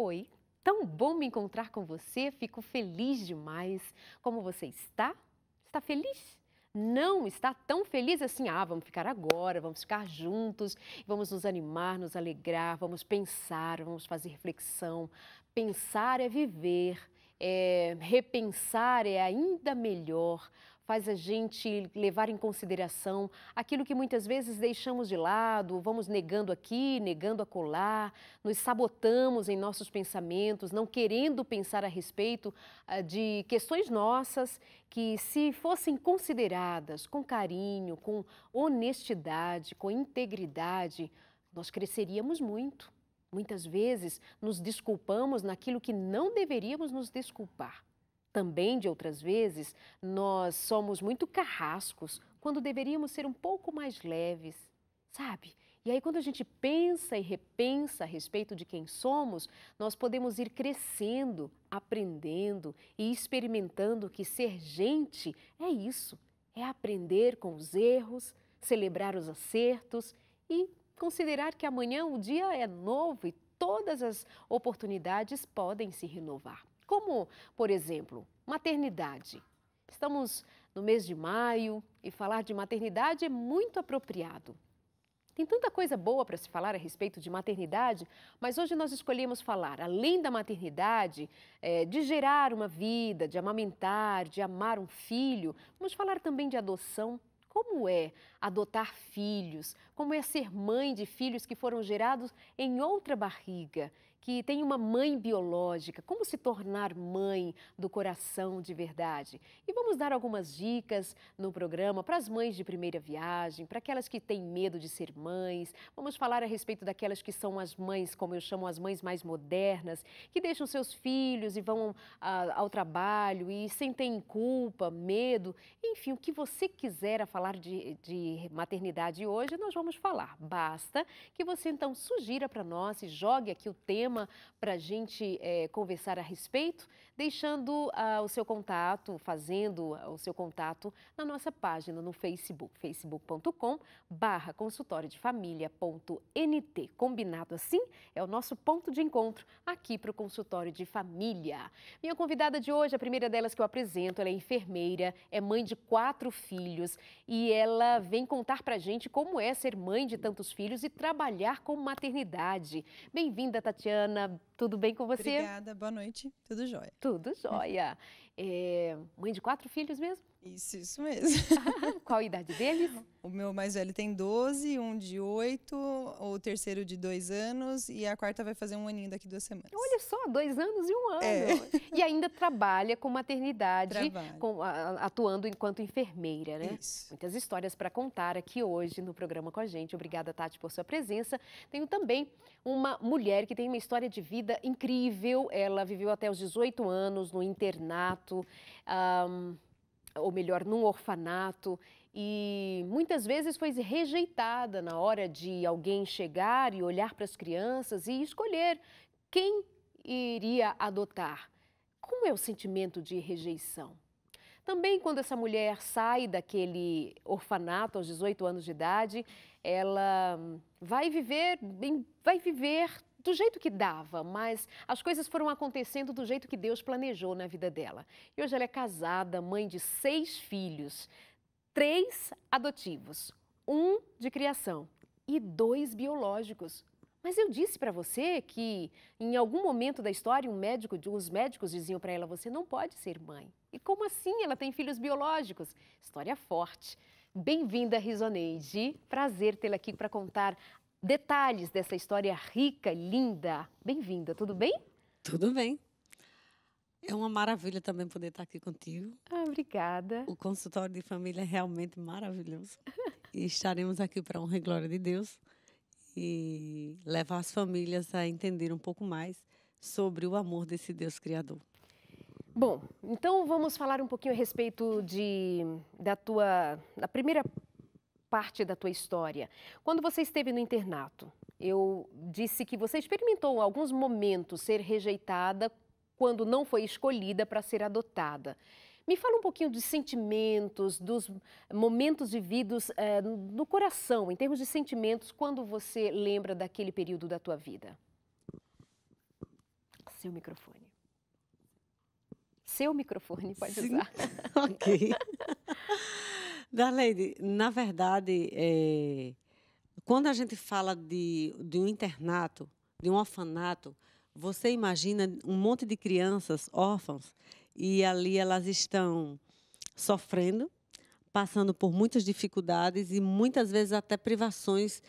Oi, tão bom me encontrar com você, fico feliz demais. Como você está? Está feliz? Não está tão feliz assim? Ah, vamos ficar agora, vamos ficar juntos, vamos nos animar, nos alegrar, vamos pensar, vamos fazer reflexão. Pensar é viver, repensar é ainda melhor. Faz a gente levar em consideração aquilo que muitas vezes deixamos de lado, vamos negando aqui, negando acolá, nos sabotamos em nossos pensamentos, não querendo pensar a respeito de questões nossas que, se fossem consideradas com carinho, com honestidade, com integridade, nós cresceríamos muito. Muitas vezes nos desculpamos naquilo que não deveríamos nos desculpar. Também, de outras vezes, nós somos muito carrascos quando deveríamos ser um pouco mais leves, sabe? E aí, quando a gente pensa e repensa a respeito de quem somos, nós podemos ir crescendo, aprendendo e experimentando que ser gente é isso, é aprender com os erros, celebrar os acertos e considerar que amanhã o dia é novo e todas as oportunidades podem se renovar. Como, por exemplo, maternidade. Estamos no mês de maio e falar de maternidade é muito apropriado. Tem tanta coisa boa para se falar a respeito de maternidade, mas hoje nós escolhemos falar, além da maternidade, de gerar uma vida, de amamentar, de amar um filho, vamos falar também de adoção. Como é adotar filhos? Como é ser mãe de filhos que foram gerados em outra barriga, que tem uma mãe biológica? Como se tornar mãe do coração de verdade? E vamos dar algumas dicas no programa para as mães de primeira viagem, para aquelas que têm medo de ser mães. Vamos falar a respeito daquelas que são as mães, como eu chamo, as mães mais modernas, que deixam seus filhos e vão ao trabalho e sentem culpa, medo, enfim, o que você quiser a falar de maternidade hoje, nós vamos falar. Basta que você então sugira para nós e jogue aqui o tema para a gente conversar a respeito, deixando o seu contato, fazendo o seu contato na nossa página no Facebook, facebook.com/consultoriodefamilia.nt. Combinado assim? É o nosso ponto de encontro aqui para o Consultório de Família. Minha convidada de hoje, a primeira delas que eu apresento, ela é enfermeira, é mãe de 4 filhos e ela vem contar para a gente como é ser mãe de tantos filhos e trabalhar com maternidade. Bem-vinda, Tatiana. Tudo bem com você? Obrigada, boa noite. Tudo jóia. Tudo jóia. Mãe de 4 filhos mesmo? Isso mesmo. Qual a idade deles? O meu mais velho tem 12, um de 8, o terceiro de 2 anos e a quarta vai fazer um aninho daqui 2 semanas. Olha só, 2 anos e 1 ano. E ainda trabalha com maternidade, atuando enquanto enfermeira, né? Isso. Muitas histórias para contar aqui hoje no programa com a gente. Obrigada, Tati, por sua presença. Tenho também uma mulher que tem uma história de vida incrível. Ela viveu até os 18 anos no internato, ou melhor, num orfanato, e muitas vezes foi rejeitada na hora de alguém chegar e olhar para as crianças e escolher quem iria adotar. Como é o sentimento de rejeição? Também quando essa mulher sai daquele orfanato aos 18 anos de idade, ela vai viver do jeito que dava, mas as coisas foram acontecendo do jeito que Deus planejou na vida dela. E hoje ela é casada, mãe de 6 filhos, 3 adotivos, 1 de criação e 2 biológicos. Mas eu disse para você que em algum momento da história os médicos diziam para ela: você não pode ser mãe. E como assim? Ela tem filhos biológicos? História forte. Bem-vinda, Risoneide. Prazer tê-la aqui para contar detalhes dessa história rica e linda. Bem-vinda, tudo bem? Tudo bem. É uma maravilha também poder estar aqui contigo. Obrigada. O consultório de família é realmente maravilhoso. E estaremos aqui para a honra e glória de Deus e levar as famílias a entender um pouco mais sobre o amor desse Deus Criador. Bom, então vamos falar um pouquinho a respeito da primeira parte da tua história. Quando você esteve no internato, eu disse que você experimentou alguns momentos ser rejeitada quando não foi escolhida para ser adotada. Me fala um pouquinho dos sentimentos, dos momentos vividos no coração, em termos de sentimentos, quando você lembra daquele período da tua vida. seu microfone. Seu microfone, pode Sim. usar. Ok. Darleide, na verdade, quando a gente fala de um internato, de um orfanato, você imagina um monte de crianças órfãs e ali elas estão sofrendo, passando por muitas dificuldades e muitas vezes até privações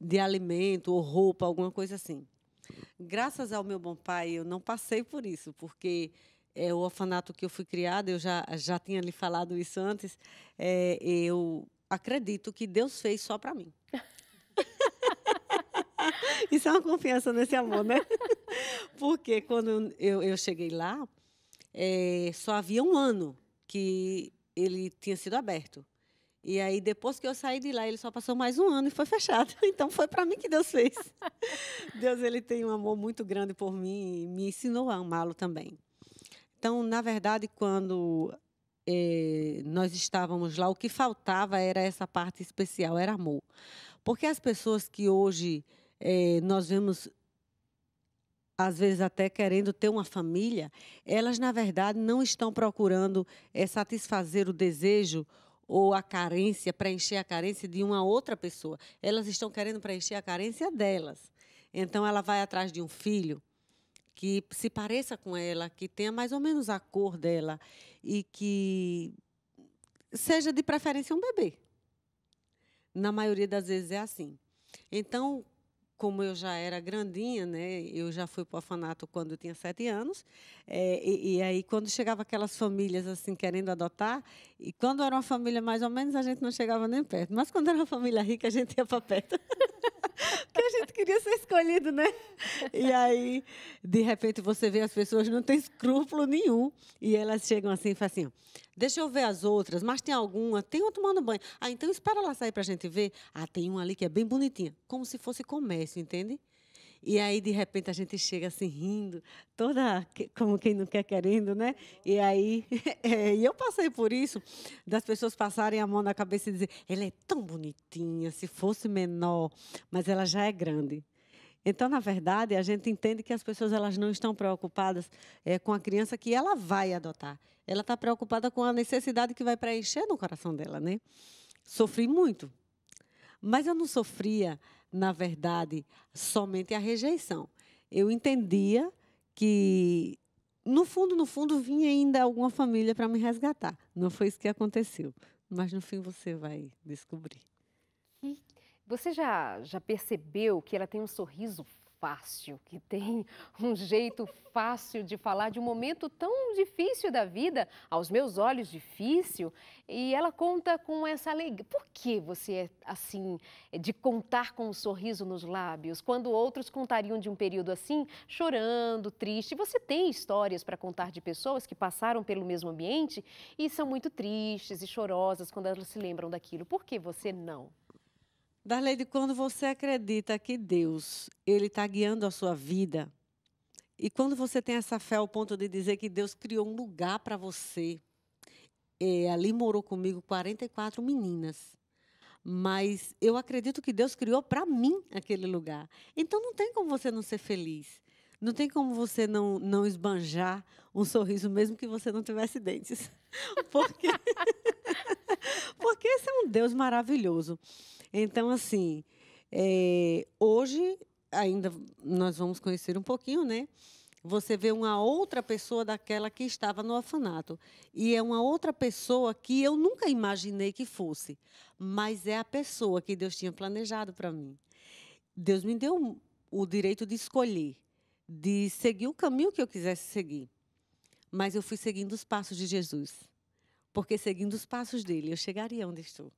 de alimento ou roupa, alguma coisa assim. Graças ao meu bom pai, eu não passei por isso, porque o orfanato que eu fui criada, eu já tinha lhe falado isso antes, eu acredito que Deus fez só para mim. Isso é uma confiança nesse amor, né? Porque quando eu cheguei lá, só havia um ano que ele tinha sido aberto. E aí, depois que eu saí de lá, ele só passou mais um ano e foi fechado. Então, foi para mim que Deus fez. Deus, ele tem um amor muito grande por mim e me ensinou a amá-lo também. Então, na verdade, quando nós estávamos lá, o que faltava era essa parte especial, era amor. Porque as pessoas que hoje nós vemos, às vezes até querendo ter uma família, elas, na verdade, não estão procurando satisfazer o desejo ou a carência, preencher a carência de uma outra pessoa. Elas estão querendo preencher a carência delas. Então, ela vai atrás de um filho que se pareça com ela, que tenha mais ou menos a cor dela e que seja, de preferência, um bebê. Na maioria das vezes é assim. Então, como eu já era grandinha, né, eu já fui para o orfanato quando eu tinha 7 anos, e aí, quando chegava aquelas famílias assim querendo adotar, e quando era uma família mais ou menos, a gente não chegava nem perto. Mas quando era uma família rica, a gente ia para perto. Porque a gente queria ser escolhido, né? E aí, de repente, você vê as pessoas não têm escrúpulo nenhum. E elas chegam assim e falam assim, deixa eu ver as outras, mas tem alguma? Tem uma tomando banho. Ah, então espera ela sair para a gente ver. Ah, tem uma ali que é bem bonitinha. Como se fosse comércio, entende? E aí, de repente, a gente chega assim, rindo, toda como quem não quer querendo, né? E aí, e eu passei por isso, das pessoas passarem a mão na cabeça e dizer, ela é tão bonitinha, se fosse menor, mas ela já é grande. Então, na verdade, a gente entende que as pessoas elas não estão preocupadas com a criança que ela vai adotar. Ela está preocupada com a necessidade que vai preencher no coração dela, né? Sofri muito. Mas eu não sofria, na verdade, somente a rejeição. Eu entendia que, no fundo, vinha ainda alguma família para me resgatar. Não foi isso que aconteceu. Mas, no fim, você vai descobrir. E você já percebeu que ela tem um sorriso fácil, que tem um jeito fácil de falar de um momento tão difícil da vida, aos meus olhos difícil, e ela conta com essa alegria. Por que você é assim, de contar com um sorriso nos lábios, quando outros contariam de um período assim, chorando, triste? Você tem histórias para contar de pessoas que passaram pelo mesmo ambiente e são muito tristes e chorosas quando elas se lembram daquilo. Por que você não? Darleide, quando você acredita que Deus ele está guiando a sua vida, e quando você tem essa fé ao ponto de dizer que Deus criou um lugar para você, ali morou comigo 44 meninas, mas eu acredito que Deus criou para mim aquele lugar. Então, não tem como você não ser feliz. Não tem como você não esbanjar um sorriso, mesmo que você não tivesse dentes. Porque, porque esse é um Deus maravilhoso. Então, assim, hoje, ainda nós vamos conhecer um pouquinho, né? Você vê uma outra pessoa daquela que estava no orfanato. E é uma outra pessoa que eu nunca imaginei que fosse. Mas é a pessoa que Deus tinha planejado para mim. Deus me deu o direito de escolher, de seguir o caminho que eu quisesse seguir. Mas eu fui seguindo os passos de Jesus. Porque seguindo os passos dele, eu chegaria onde estou.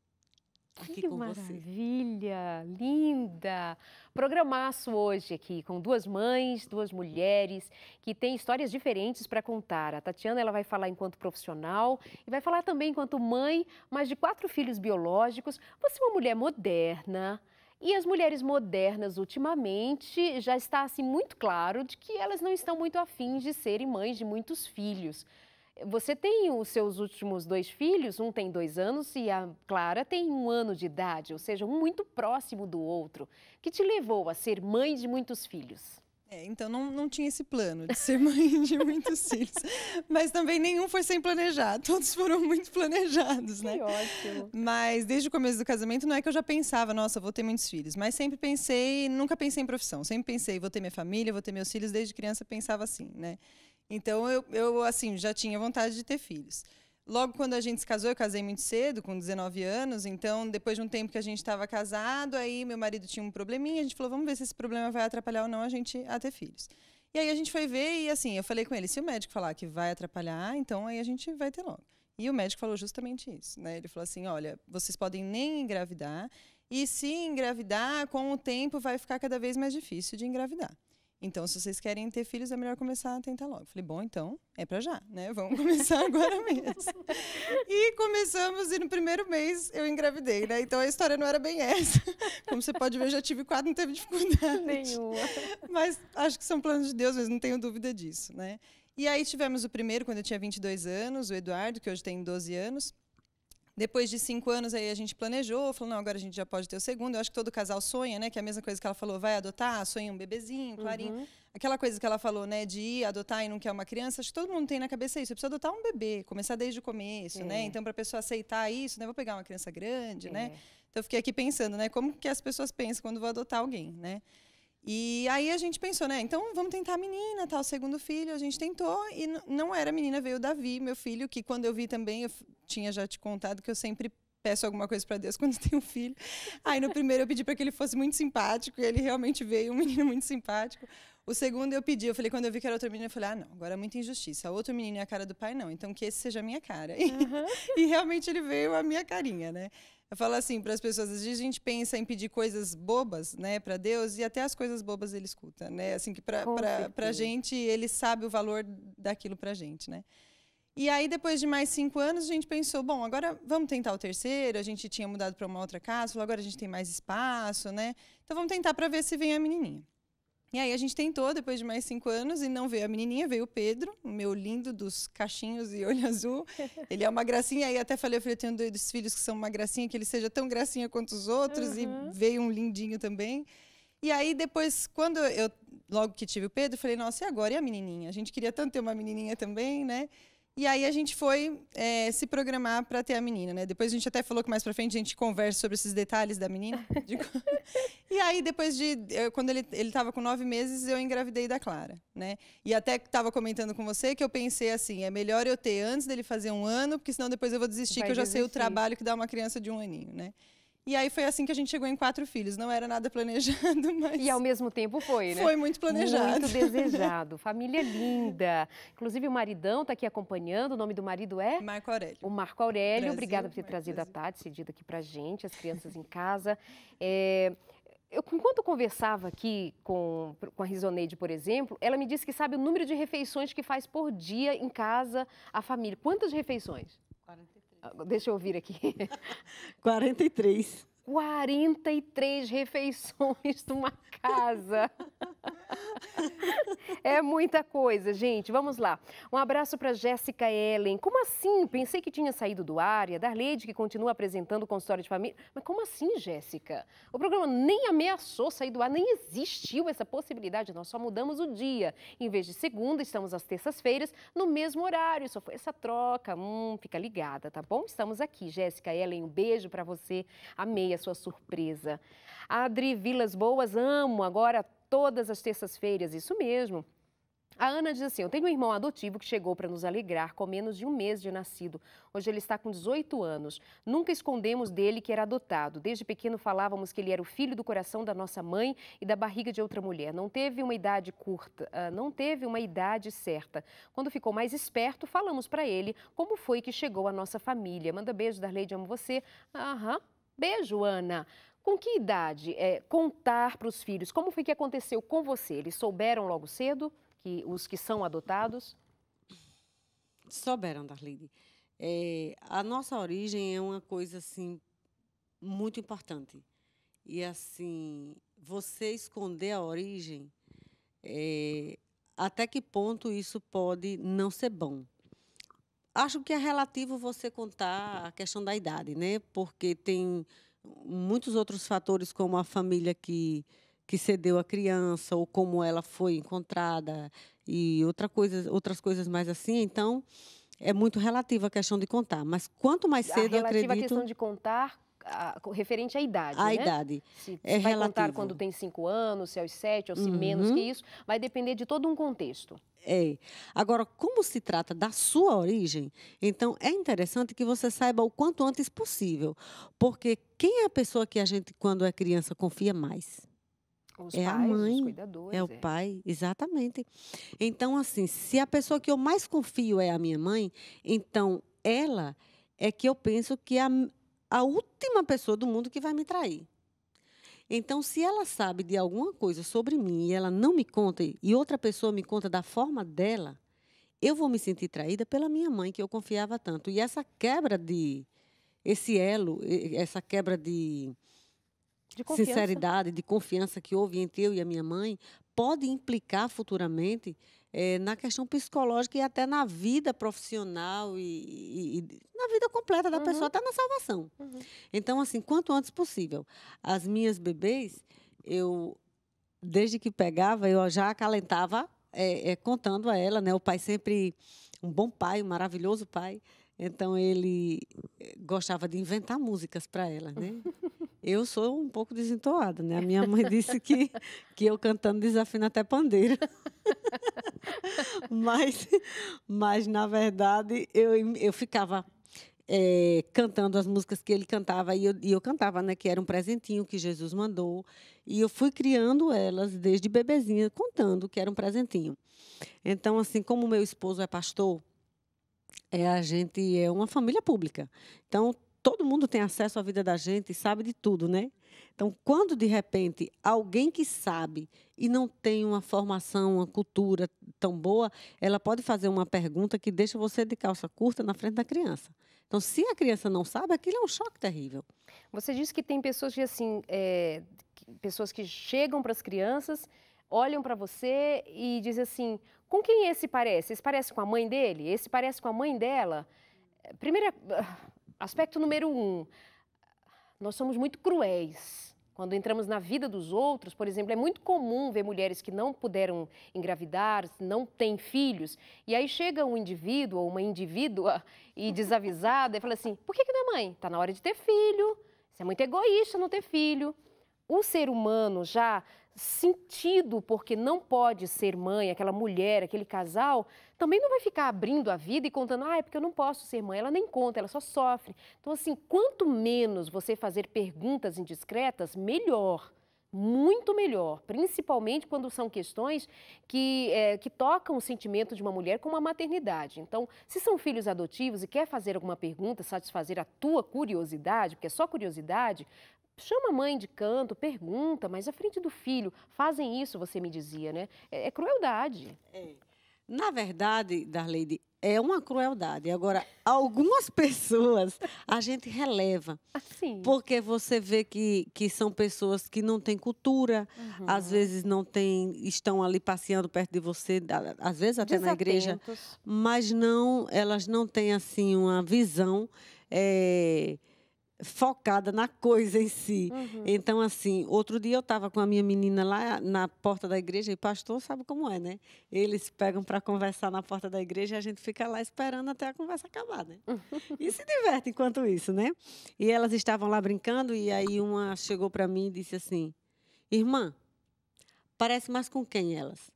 Aqui Que com maravilha, linda! Programaço hoje aqui com duas mães, duas mulheres que têm histórias diferentes para contar. A Tatiana ela vai falar enquanto profissional e vai falar também enquanto mãe, mas de 4 filhos biológicos. Você é uma mulher moderna. E as mulheres modernas, ultimamente, já está assim, muito claro de que elas não estão muito afins de serem mães de muitos filhos. Você tem os seus últimos 2 filhos, um tem 2 anos e a Clara tem 1 ano de idade, ou seja, um muito próximo do outro. Que te levou a ser mãe de muitos filhos? Então não tinha esse plano de ser mãe de muitos filhos. Mas também nenhum foi sem planejar. Todos foram muito planejados, né? Que ótimo. Mas desde o começo do casamento não é que eu já pensava, nossa, vou ter muitos filhos. Mas sempre pensei, nunca pensei em profissão. Sempre pensei, vou ter minha família, vou ter meus filhos. Desde criança pensava assim, né? Então eu assim, já tinha vontade de ter filhos. Logo quando a gente se casou, eu casei muito cedo, com 19 anos. Então, depois de um tempo que a gente estava casado, aí meu marido tinha um probleminha. A gente falou, vamos ver se esse problema vai atrapalhar ou não a gente a ter filhos. E aí a gente foi ver e, assim, eu falei com ele, se o médico falar que vai atrapalhar, então aí a gente vai ter logo. E o médico falou justamente isso, né? Ele falou assim, olha, vocês podem nem engravidar e se engravidar, com o tempo vai ficar cada vez mais difícil de engravidar. Então, se vocês querem ter filhos, é melhor começar a tentar logo. Falei, bom, então, é pra já, né? Vamos começar agora mesmo. E começamos, e no primeiro mês eu engravidei, né? Então, a história não era bem essa. Como você pode ver, eu já tive 4, não teve dificuldade. Nenhuma. Mas acho que são planos de Deus, mas não tenho dúvida disso, né? E aí tivemos o primeiro, quando eu tinha 22 anos, o Eduardo, que hoje tem 12 anos. Depois de 5 anos, aí a gente planejou, falou, não, agora a gente já pode ter o segundo. Eu acho que todo casal sonha, né? Que é a mesma coisa que ela falou, vai adotar, sonha um bebezinho, clarinho. Uhum. Aquela coisa que ela falou, né? De ir adotar e não quer uma criança. Acho que todo mundo tem na cabeça isso. Você precisa adotar um bebê, começar desde o começo, né? Então, para a pessoa aceitar isso, né? Vou pegar uma criança grande, né? Então, eu fiquei aqui pensando, né? Como que as pessoas pensam quando vão adotar alguém, né? E aí a gente pensou, né? Então vamos tentar a menina, tá? O segundo filho, a gente tentou e não era menina, veio o Davi, meu filho, que quando eu vi também, eu tinha já te contado que eu sempre peço alguma coisa para Deus quando tenho um filho. Aí no primeiro eu pedi para que ele fosse muito simpático e ele realmente veio, um menino muito simpático. O segundo eu pedi, eu falei, quando eu vi que era outra menina, eu falei, não, agora é muita injustiça. Outro menino é a cara do pai, não. Então que esse seja a minha cara. E realmente ele veio a minha carinha, né? Eu falo assim para as pessoas, às vezes a gente pensa em pedir coisas bobas, né, para Deus, e até as coisas bobas ele escuta, né? Assim que para a gente ele sabe o valor daquilo para a gente, né? E aí depois de mais 5 anos a gente pensou, bom, agora vamos tentar o terceiro. A gente tinha mudado para uma outra casa, falou, agora a gente tem mais espaço, né? Então vamos tentar para ver se vem a menininha. E aí a gente tentou, depois de mais 5 anos, e não veio a menininha, veio o Pedro, o meu lindo dos cachinhos e olho azul. Ele é uma gracinha, aí até falei, eu tenho 2 filhos que são uma gracinha, que ele seja tão gracinha quanto os outros, e veio um lindinho também. E aí depois, quando eu, logo que tive o Pedro, falei, nossa, e agora? E a menininha? A gente queria tanto ter uma menininha também, né? E aí a gente foi se programar para ter a menina, né? Depois a gente até falou que mais para frente a gente conversa sobre esses detalhes da menina. E aí depois quando ele estava com 9 meses, eu engravidei da Clara, né? E até estava comentando com você que eu pensei assim, é melhor eu ter antes dele fazer 1 ano, porque senão depois eu vou desistir, que eu já sei o trabalho que dá uma criança de 1 aninho, né? E aí foi assim que a gente chegou em 4 filhos. Não era nada planejado, mas... E ao mesmo tempo foi, né? Foi muito planejado. Muito desejado. Família linda. Inclusive o maridão está aqui acompanhando. O nome do marido é? Marco Aurélio. O Marco Aurélio. Brasil, Obrigada por ter trazido Brasil. a Tati, cedido aqui pra gente, as crianças em casa. Enquanto eu conversava aqui com a Risoneide, por exemplo, ela me disse que sabe o número de refeições que faz por dia em casa a família. Quantas refeições? 43. Deixa eu ouvir aqui. 43. 43 refeições numa casa. É muita coisa, gente. Vamos lá. Um abraço para Jéssica Ellen. Como assim? Pensei que tinha saído do ar. E a Darleide, que continua apresentando o consultório de família. Mas como assim, Jéssica? O programa nem ameaçou sair do ar, nem existiu essa possibilidade. Nós só mudamos o dia. Em vez de segunda, estamos às terças-feiras, no mesmo horário. Só foi essa troca. Fica ligada, tá bom? Estamos aqui. Jéssica Ellen, um beijo para você. Amei a sua surpresa. Adri Vilas Boas, amo agora todas as terças-feiras, isso mesmo. A Ana diz assim, eu tenho um irmão adotivo que chegou para nos alegrar com menos de 1 mês de nascido. Hoje ele está com 18 anos. Nunca escondemos dele que era adotado. Desde pequeno falávamos que ele era o filho do coração da nossa mãe e da barriga de outra mulher. Não teve uma idade curta, não teve uma idade certa. Quando ficou mais esperto, falamos para ele como foi que chegou à nossa família. Manda beijo, Darleide, amo você. Beijo, Ana. Com que idade contar para os filhos? Como foi que aconteceu com você? Eles souberam logo cedo, os que são adotados? Souberam, Darleide. A nossa origem é uma coisa assim muito importante. E assim, você esconder a origem, até que ponto isso pode não ser bom? Acho que é relativo você contar a questão da idade, né? Porque tem muitos outros fatores, como a família que que cedeu a criança, ou como ela foi encontrada, e outras coisas mais assim. Então, é muito relativa a questão de contar. Mas quanto mais A cedo, eu relativa à questão acredito, de contar, referente à idade, a né? idade Se é vai contar quando relativo. tem 5 anos, se aos 7 ou se menos que Uhum. isso, vai depender de todo um contexto. É. Agora, como se trata da sua origem, então é interessante que você saiba o quanto antes possível. Porque quem é a pessoa que a gente, quando é criança, confia mais? Os É a pais, os mãe, é o cuidadores, é. pai, exatamente. Então, assim, se a pessoa que eu mais confio é a minha mãe, então ela é que eu penso que é a última pessoa do mundo que vai me trair. Então, se ela sabe de alguma coisa sobre mim e ela não me conta, e outra pessoa me conta da forma dela, eu vou me sentir traída pela minha mãe, que eu confiava tanto. E essa quebra esse elo, essa quebra de De confiança. sinceridade, de confiança que houve entre eu e a minha mãe, pode implicar futuramente na questão psicológica e até na vida profissional e na vida completa da pessoa, Uhum, até na salvação. uhum. Então, assim, quanto antes possível. As minhas bebês, eu, desde que pegava, eu já acalentava contando a ela, né? O pai sempre, um bom pai, um maravilhoso pai. Então, ele gostava de inventar músicas para ela, né? Eu sou um pouco desentoada, né? A minha mãe disse que eu cantando desafino até pandeiro. Mas, mas na verdade, eu ficava cantando as músicas que ele cantava e eu cantava, né? Que era um presentinho que Jesus mandou. E eu fui criando elas desde bebezinha, contando que era um presentinho. Então, assim, como meu esposo é pastor, a gente é uma família pública. Então, todo mundo tem acesso à vida da gente e sabe de tudo, né? Então, quando de repente alguém que sabe e não tem uma formação, uma cultura tão boa, ela pode fazer uma pergunta que deixa você de calça curta na frente da criança. Então, se a criança não sabe, aquilo é um choque terrível. Você disse que tem pessoas que, assim, pessoas que chegam para as crianças, olham para você e dizem assim, com quem esse parece? Esse parece com a mãe dele? Esse parece com a mãe dela? Primeiro, aspecto número 1, nós somos muito cruéis. Quando entramos na vida dos outros, por exemplo, é muito comum ver mulheres que não puderam engravidar, não têm filhos, e aí chega um indivíduo ou uma indivídua e desavisada e fala assim, por que não é mãe? Está na hora de ter filho, você é muito egoísta não ter filho. O ser humano já sentido porque não pode ser mãe, aquela mulher, aquele casal, também não vai ficar abrindo a vida e contando, é porque eu não posso ser mãe. Ela nem conta, ela só sofre. Então, assim, quanto menos você fazer perguntas indiscretas, melhor. Muito melhor, principalmente quando são questões que tocam o sentimento de uma mulher como a maternidade. Então, se são filhos adotivos e quer fazer alguma pergunta, satisfazer a tua curiosidade, porque é só curiosidade, chama a mãe de canto, pergunta, mas à frente do filho, fazem isso, você me dizia, né? É crueldade. Na verdade, Darleide, é uma crueldade. Agora, algumas pessoas a gente releva. Assim. Porque você vê que são pessoas que não têm cultura, às vezes não têm, estão ali passeando perto de você, às vezes até na igreja, Desatentos. mas elas não têm assim uma visão focada na coisa em si. Então, assim, outro dia eu estava com a minha menina lá na porta da igreja, e pastor sabe como é, né? Eles pegam para conversar na porta da igreja e a gente fica lá esperando até a conversa acabar, né? E se diverte enquanto isso, né? E elas estavam lá brincando, e aí uma chegou para mim e disse assim, irmã, parece mais com quem elas?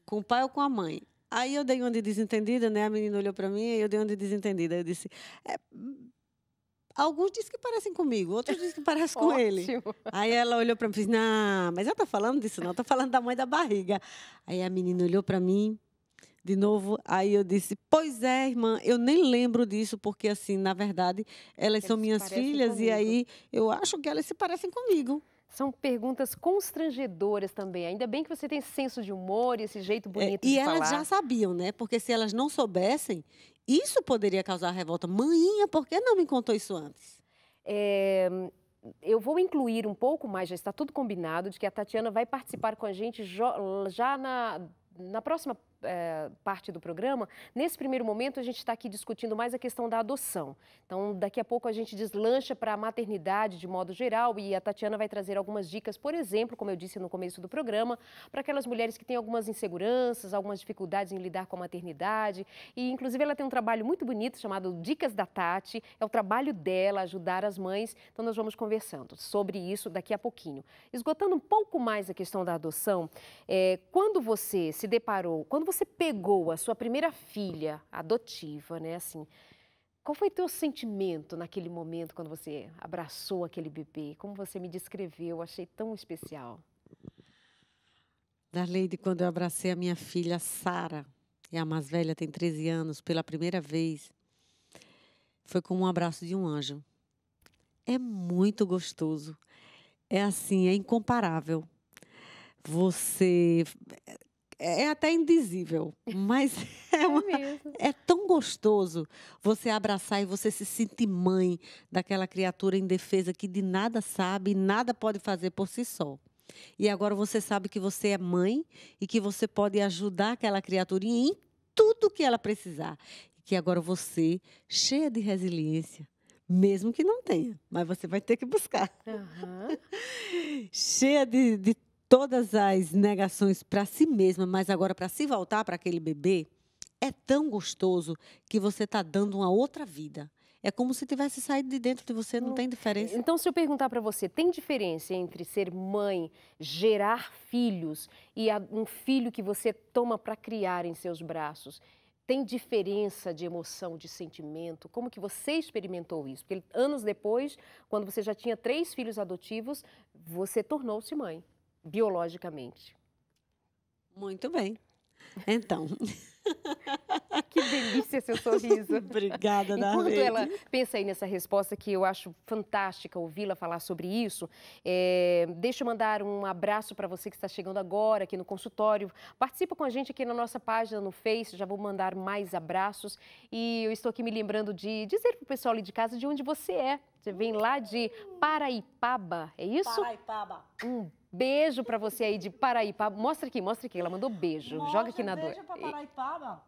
Com o pai ou com a mãe? Aí eu dei uma de desentendida, né? A menina olhou para mim e eu dei uma de desentendida. Eu disse, alguns dizem que parecem comigo, outros dizem que parecem com ele. Ótimo. Aí ela olhou para mim e disse, não, mas eu estou falando disso não, estou falando da mãe da barriga. Aí a menina olhou para mim, de novo, aí eu disse, pois é, irmã, eu nem lembro disso, porque assim, na verdade, elas são Eles se minhas parecem filhas, e comigo. aí eu acho que elas se parecem comigo. São perguntas constrangedoras também. Ainda bem que você tem esse senso de humor e esse jeito bonito E de elas falar. já sabiam, né? Porque se elas não soubessem, isso poderia causar revolta. Mãinha, por que não me contou isso antes? Eu vou incluir um pouco mais, já está tudo combinado, de que a Tatiana vai participar com a gente já na próxima parte do programa, nesse primeiro momento a gente está aqui discutindo mais a questão da adoção. Então, daqui a pouco a gente deslancha para a maternidade de modo geral e a Tatiana vai trazer algumas dicas, por exemplo, como eu disse no começo do programa, para aquelas mulheres que têm algumas inseguranças, algumas dificuldades em lidar com a maternidade. E, inclusive, ela tem um trabalho muito bonito chamado Dicas da Tati. É o trabalho dela ajudar as mães. Então, nós vamos conversando sobre isso daqui a pouquinho. Esgotando um pouco mais a questão da adoção, quando você se deparou, quando você pegou a sua primeira filha adotiva, né, assim, qual foi o teu sentimento naquele momento quando você abraçou aquele bebê? Como você me descreveu? Eu achei tão especial. Darleide, quando eu abracei a minha filha, Sara, e a mais velha tem 13 anos, pela primeira vez, foi como um abraço de um anjo. É muito gostoso. É assim, é incomparável. Você... É até indizível, mas é tão gostoso você abraçar e você se sentir mãe daquela criatura indefesa que de nada sabe e nada pode fazer por si só. E agora você sabe que você é mãe e que você pode ajudar aquela criaturinha em tudo que ela precisar. E que agora você, cheia de resiliência, mesmo que não tenha, mas você vai ter que buscar. Cheia de todas as negações para si mesma, mas agora para se voltar para aquele bebê, é tão gostoso que você está dando uma outra vida. É como se tivesse saído de dentro de você, não tem diferença. Então, se eu perguntar para você, tem diferença entre ser mãe, gerar filhos e um filho que você toma para criar em seus braços? Tem diferença de emoção, de sentimento? Como que você experimentou isso? Porque anos depois, quando você já tinha 3 filhos adotivos, você tornou-se mãe, biologicamente. Muito bem. Então... Que delícia seu sorriso. Obrigada, Enquanto Darleide. ela pensa aí nessa resposta, que eu acho fantástica ouvi-la falar sobre isso, deixa eu mandar um abraço para você que está chegando agora aqui no consultório. Participa com a gente aqui na nossa página no Face, já vou mandar mais abraços. E eu estou aqui me lembrando de dizer para o pessoal ali de casa de onde você é. Você vem lá de Paraipaba, é isso? Paraipaba. Beijo para você aí de Paraipaba. Mostra aqui, ela mandou beijo. Joga aqui na dor. Beijo para Paraipaba.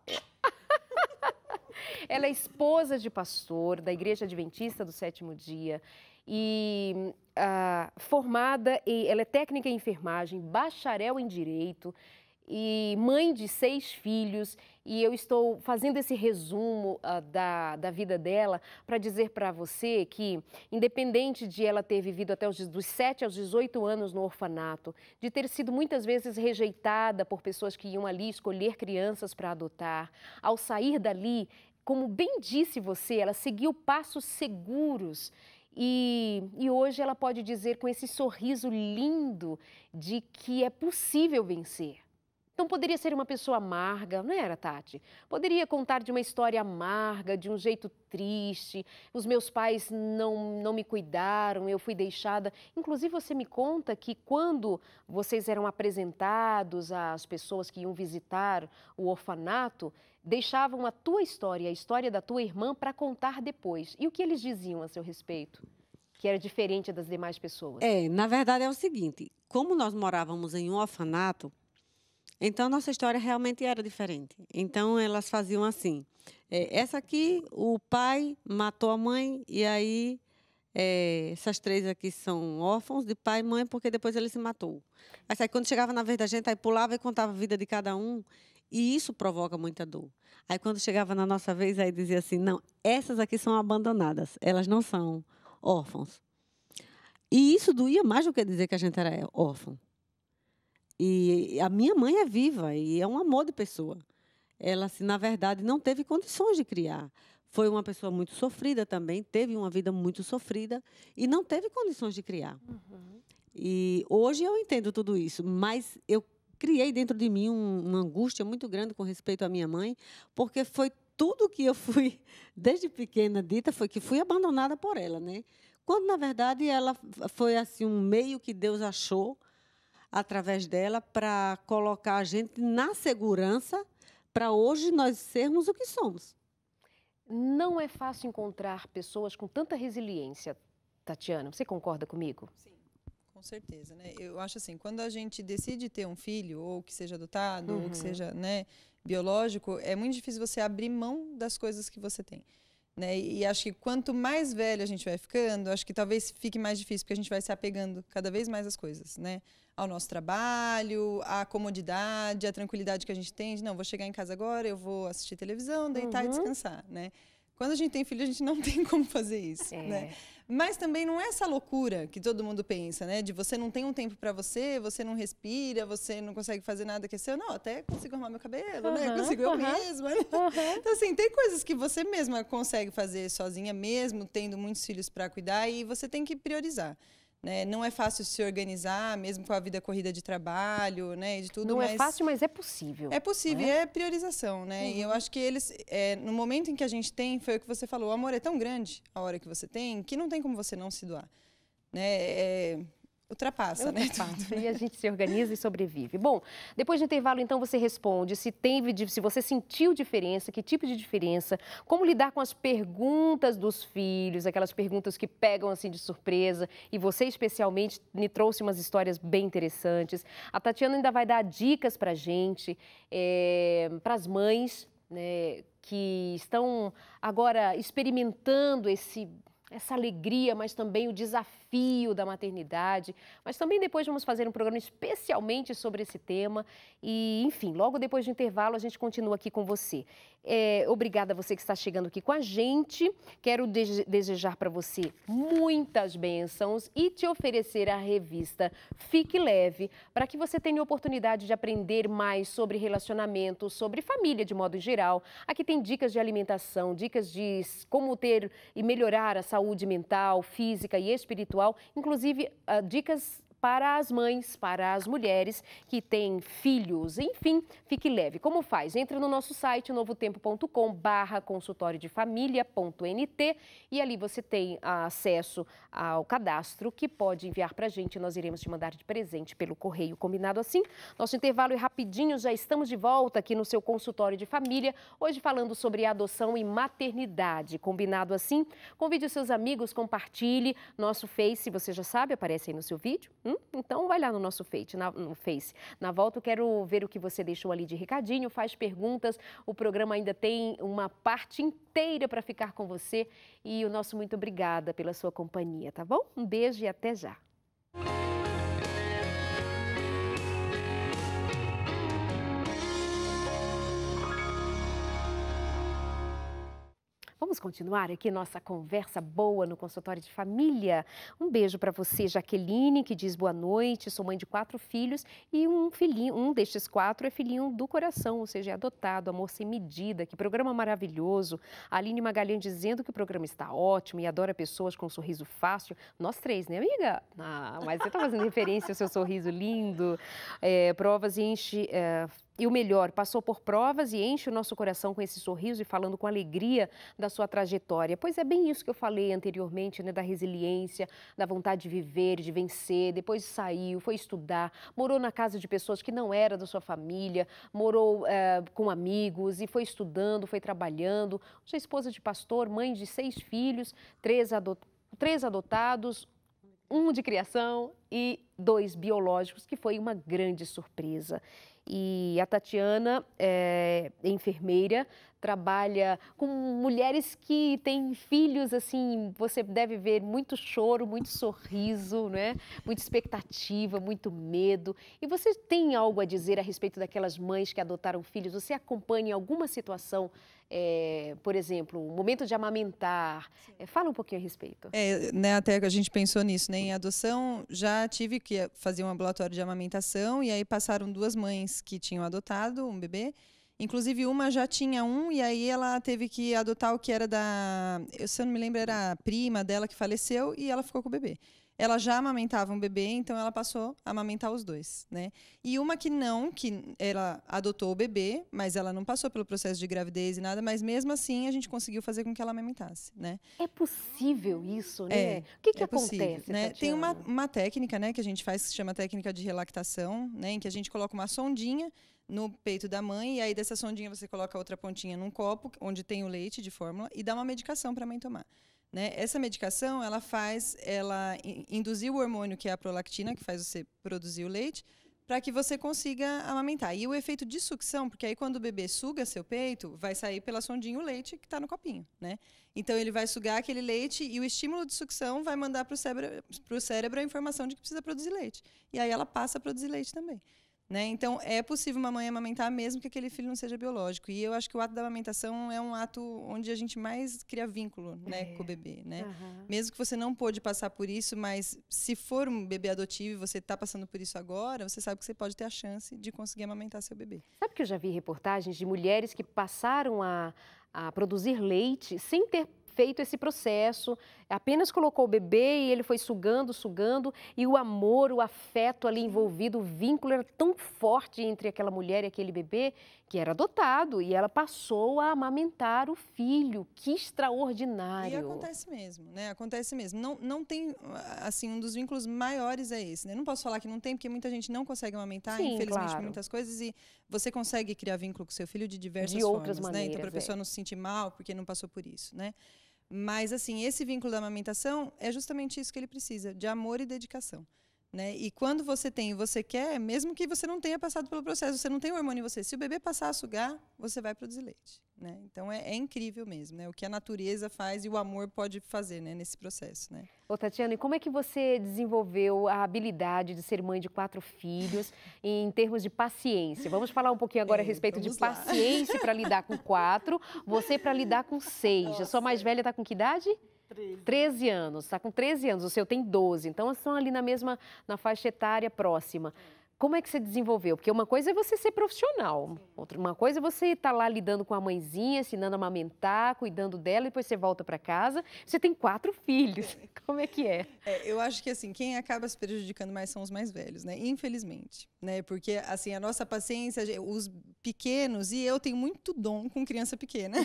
Ela é esposa de pastor da Igreja Adventista do Sétimo Dia e ela é técnica em enfermagem, bacharel em Direito e mãe de 6 filhos. E eu estou fazendo esse resumo da vida dela para dizer para você que, independente de ela ter vivido até dos 7 aos 18 anos no orfanato, de ter sido muitas vezes rejeitada por pessoas que iam ali escolher crianças para adotar, ao sair dali, como bem disse você, ela seguiu passos seguros. E hoje ela pode dizer com esse sorriso lindo de que é possível vencer. Então, poderia ser uma pessoa amarga, não era, Tati? Poderia contar de uma história amarga, de um jeito triste. Os meus pais não me cuidaram, eu fui deixada. Inclusive, você me conta que quando vocês eram apresentados às pessoas que iam visitar o orfanato, deixavam a tua história, a história da tua irmã, para contar depois. E o que eles diziam a seu respeito? Que era diferente das demais pessoas? Na verdade é o seguinte, como nós morávamos em um orfanato, então, nossa história realmente era diferente. Então, elas faziam assim. Essa aqui, o pai matou a mãe e aí essas 3 aqui são órfãos de pai e mãe porque depois ele se matou. Aí, quando chegava na vez da gente, aí pulava e contava a vida de cada um e isso provoca muita dor. Aí, quando chegava na nossa vez, aí dizia assim, não, essas aqui são abandonadas, elas não são órfãos. E isso doía mais do que dizer que a gente era órfão. E a minha mãe é viva e é um amor de pessoa. Ela, assim, na verdade, não teve condições de criar. Foi uma pessoa muito sofrida também, teve uma vida muito sofrida e não teve condições de criar. E hoje eu entendo tudo isso, mas eu criei dentro de mim uma angústia muito grande com respeito à minha mãe, porque foi tudo que eu fui, desde pequena, dita, foi que fui abandonada por ela, né? Quando, na verdade, ela foi assim, um meio que Deus achou através dela para colocar a gente na segurança para hoje nós sermos o que somos. Não é fácil encontrar pessoas com tanta resiliência, Tatiana. Você concorda comigo? Sim, com certeza, né? Eu acho assim, quando a gente decide ter um filho, ou que seja adotado, ou que seja, né, biológico, é muito difícil você abrir mão das coisas que você tem. Né? E acho que quanto mais velho a gente vai ficando, acho que talvez fique mais difícil, porque a gente vai se apegando cada vez mais às coisas, né? Ao nosso trabalho, à comodidade, à tranquilidade que a gente tem de, não, vou chegar em casa agora, eu vou assistir televisão, deitar e descansar, né? Quando a gente tem filho, a gente não tem como fazer isso, né? Mas também não é essa loucura que todo mundo pensa, né? De você não tem um tempo para você, você não respira, você não consegue fazer nada que é seu. Não, até consigo arrumar meu cabelo, né? Consigo eu mesma. Né? Então, assim, tem coisas que você mesma consegue fazer sozinha mesmo, tendo muitos filhos para cuidar, e você tem que priorizar. Né? Não é fácil se organizar, mesmo com a vida corrida de trabalho, né? De tudo, não é fácil, mas é possível. É possível, é priorização, né? E eu acho que eles, no momento em que a gente tem, foi o que você falou, o amor é tão grande, a hora que você tem, que não tem como você não se doar. Né? Ultrapassa, né? E a gente se organiza e sobrevive. Bom, depois do intervalo, então, você responde se você sentiu diferença, que tipo de diferença, como lidar com as perguntas dos filhos, aquelas perguntas que pegam assim de surpresa, e você especialmente me trouxe umas histórias bem interessantes. A Tatiana ainda vai dar dicas pra gente, para as mães, né, que estão agora experimentando essa alegria, mas também o desafio da maternidade. Mas também depois vamos fazer um programa especialmente sobre esse tema. E, enfim, logo depois do intervalo a gente continua aqui com você. Obrigada a você que está chegando aqui com a gente. Quero desejar para você muitas bênçãos e te oferecer a revista Fique Leve, para que você tenha a oportunidade de aprender mais sobre relacionamento, sobre família de modo geral. Aqui tem dicas de alimentação, dicas de como ter e melhorar a saúde mental, física e espiritual, inclusive dicas para as mães, para as mulheres que têm filhos. Enfim, fique leve. Como faz? Entra no nosso site novotempo.com/consultoriodefamilia.nt e ali você tem acesso ao cadastro que pode enviar para a gente. Nós iremos te mandar de presente pelo correio, combinado assim? Nosso intervalo é rapidinho, já estamos de volta aqui no seu consultório de família, hoje falando sobre adoção e maternidade. Combinado assim? Convide os seus amigos, compartilhe. Nosso Face, você já sabe, aparece aí no seu vídeo. Então, vai lá no nosso Face. Na volta, eu quero ver o que você deixou ali de recadinho, faz perguntas. O programa ainda tem uma parte inteira para ficar com você. E o nosso muito obrigada pela sua companhia, tá bom? Um beijo e até já. Vamos continuar aqui nossa conversa boa no consultório de família. Um beijo para você, Jaqueline, que diz boa noite. Sou mãe de 4 filhos e um filhinho, um destes 4 é filhinho do coração, ou seja, é adotado, amor sem medida. Que programa maravilhoso. A Aline Magalhães dizendo que o programa está ótimo e adora pessoas com um sorriso fácil. Nós 3, né, amiga? Mas você está fazendo referência ao seu sorriso lindo. Provas e enche... E o melhor, passou por provas e enche o nosso coração com esse sorriso e falando com alegria da sua trajetória. Pois é bem isso que eu falei anteriormente, né? Da resiliência, da vontade de viver, de vencer. Depois saiu, foi estudar, morou na casa de pessoas que não eram da sua família, morou com amigos e foi estudando, foi trabalhando. Sou esposa de pastor, mãe de 6 filhos, 3 adotados, 1 de criação e 2 biológicos, que foi uma grande surpresa. E a Tatiana é enfermeira, trabalha com mulheres que têm filhos, assim, você deve ver muito choro, muito sorriso, né? Muita expectativa, muito medo. E você tem algo a dizer a respeito daquelas mães que adotaram filhos? Você acompanha alguma situação, por exemplo, o momento de amamentar? Fala um pouquinho a respeito. Né, até que a gente pensou nisso, né? Em adoção, já tive que fazer um ambulatório de amamentação e aí passaram 2 mães que tinham adotado um bebê. Inclusive, uma já tinha um e aí ela teve que adotar o que era se eu não me lembro, era a prima dela que faleceu e ela ficou com o bebê. Ela já amamentava um bebê, então ela passou a amamentar os 2, né? E uma que ela adotou o bebê, mas ela não passou pelo processo de gravidez e nada, mas mesmo assim a gente conseguiu fazer com que ela amamentasse, né? É possível isso, né? O que acontece, né? Tatiana? Tem uma técnica, né, que a gente faz que se chama técnica de relactação, né, em que a gente coloca uma sondinha no peito da mãe e aí dessa sondinha você coloca outra pontinha num copo onde tem o leite de fórmula e dá uma medicação para a mãe tomar. né? Essa medicação, ela induzir o hormônio que é a prolactina, que faz você produzir o leite, para que você consiga amamentar. E o efeito de sucção, porque aí quando o bebê suga seu peito, vai sair pela sondinha o leite que está no copinho, né? Então ele vai sugar aquele leite e o estímulo de sucção vai mandar para o cérebro a informação de que precisa produzir leite. E aí ela passa a produzir leite também. Né? Então, é possível uma mãe amamentar mesmo que aquele filho não seja biológico. E eu acho que o ato da amamentação é um ato onde a gente mais cria vínculo, né, com o bebê. Né? Mesmo que você não pôde passar por isso, mas se for um bebê adotivo e você está passando por isso agora, você sabe que você pode ter a chance de conseguir amamentar seu bebê. Sabe que eu já vi reportagens de mulheres que passaram a produzir leite sem ter feito esse processo, apenas colocou o bebê e ele foi sugando, e o amor, o afeto ali envolvido, o vínculo era tão forte entre aquela mulher e aquele bebê que era adotado e ela passou a amamentar o filho. Que extraordinário! E acontece mesmo, né? Acontece mesmo. Não tem, assim, um dos vínculos maiores é esse, né? Não posso falar que não tem, porque muita gente não consegue amamentar, Sim, infelizmente, claro. por muitas coisas, e você consegue criar vínculo com seu filho de diversas outras formas, maneiras, né? Então, para a pessoa não se sentir mal porque não passou por isso, né? Mas, assim, esse vínculo da amamentação é justamente isso que ele precisa, de amor e dedicação. Né? E quando você tem e você quer, mesmo que você não tenha passado pelo processo, você não tem o hormônio em você, se o bebê passar a sugar, você vai produzir leite. Né? Então, é incrível mesmo, né? O que a natureza faz e o amor pode fazer, né? Nesse processo. Né? Ô, Tatiana, e como é que você desenvolveu a habilidade de ser mãe de 4 filhos em termos de paciência? Vamos falar um pouquinho agora a respeito de paciência para lidar com 4, você para lidar com 6. Nossa. A sua mais velha está com que idade? 13 anos, está com 13 anos, o seu tem 12, então estão ali na faixa etária próxima. Como é que você desenvolveu? Porque uma coisa é você ser profissional, uma coisa é você estar lá lidando com a mãezinha, ensinando a amamentar, cuidando dela, e depois você volta para casa. Você tem 4 filhos, como é que é? Eu acho que, assim, quem acaba se prejudicando mais são os mais velhos, né? Infelizmente, né? Porque, assim, a nossa paciência, os pequenos, e eu tenho muito dom com criança pequena.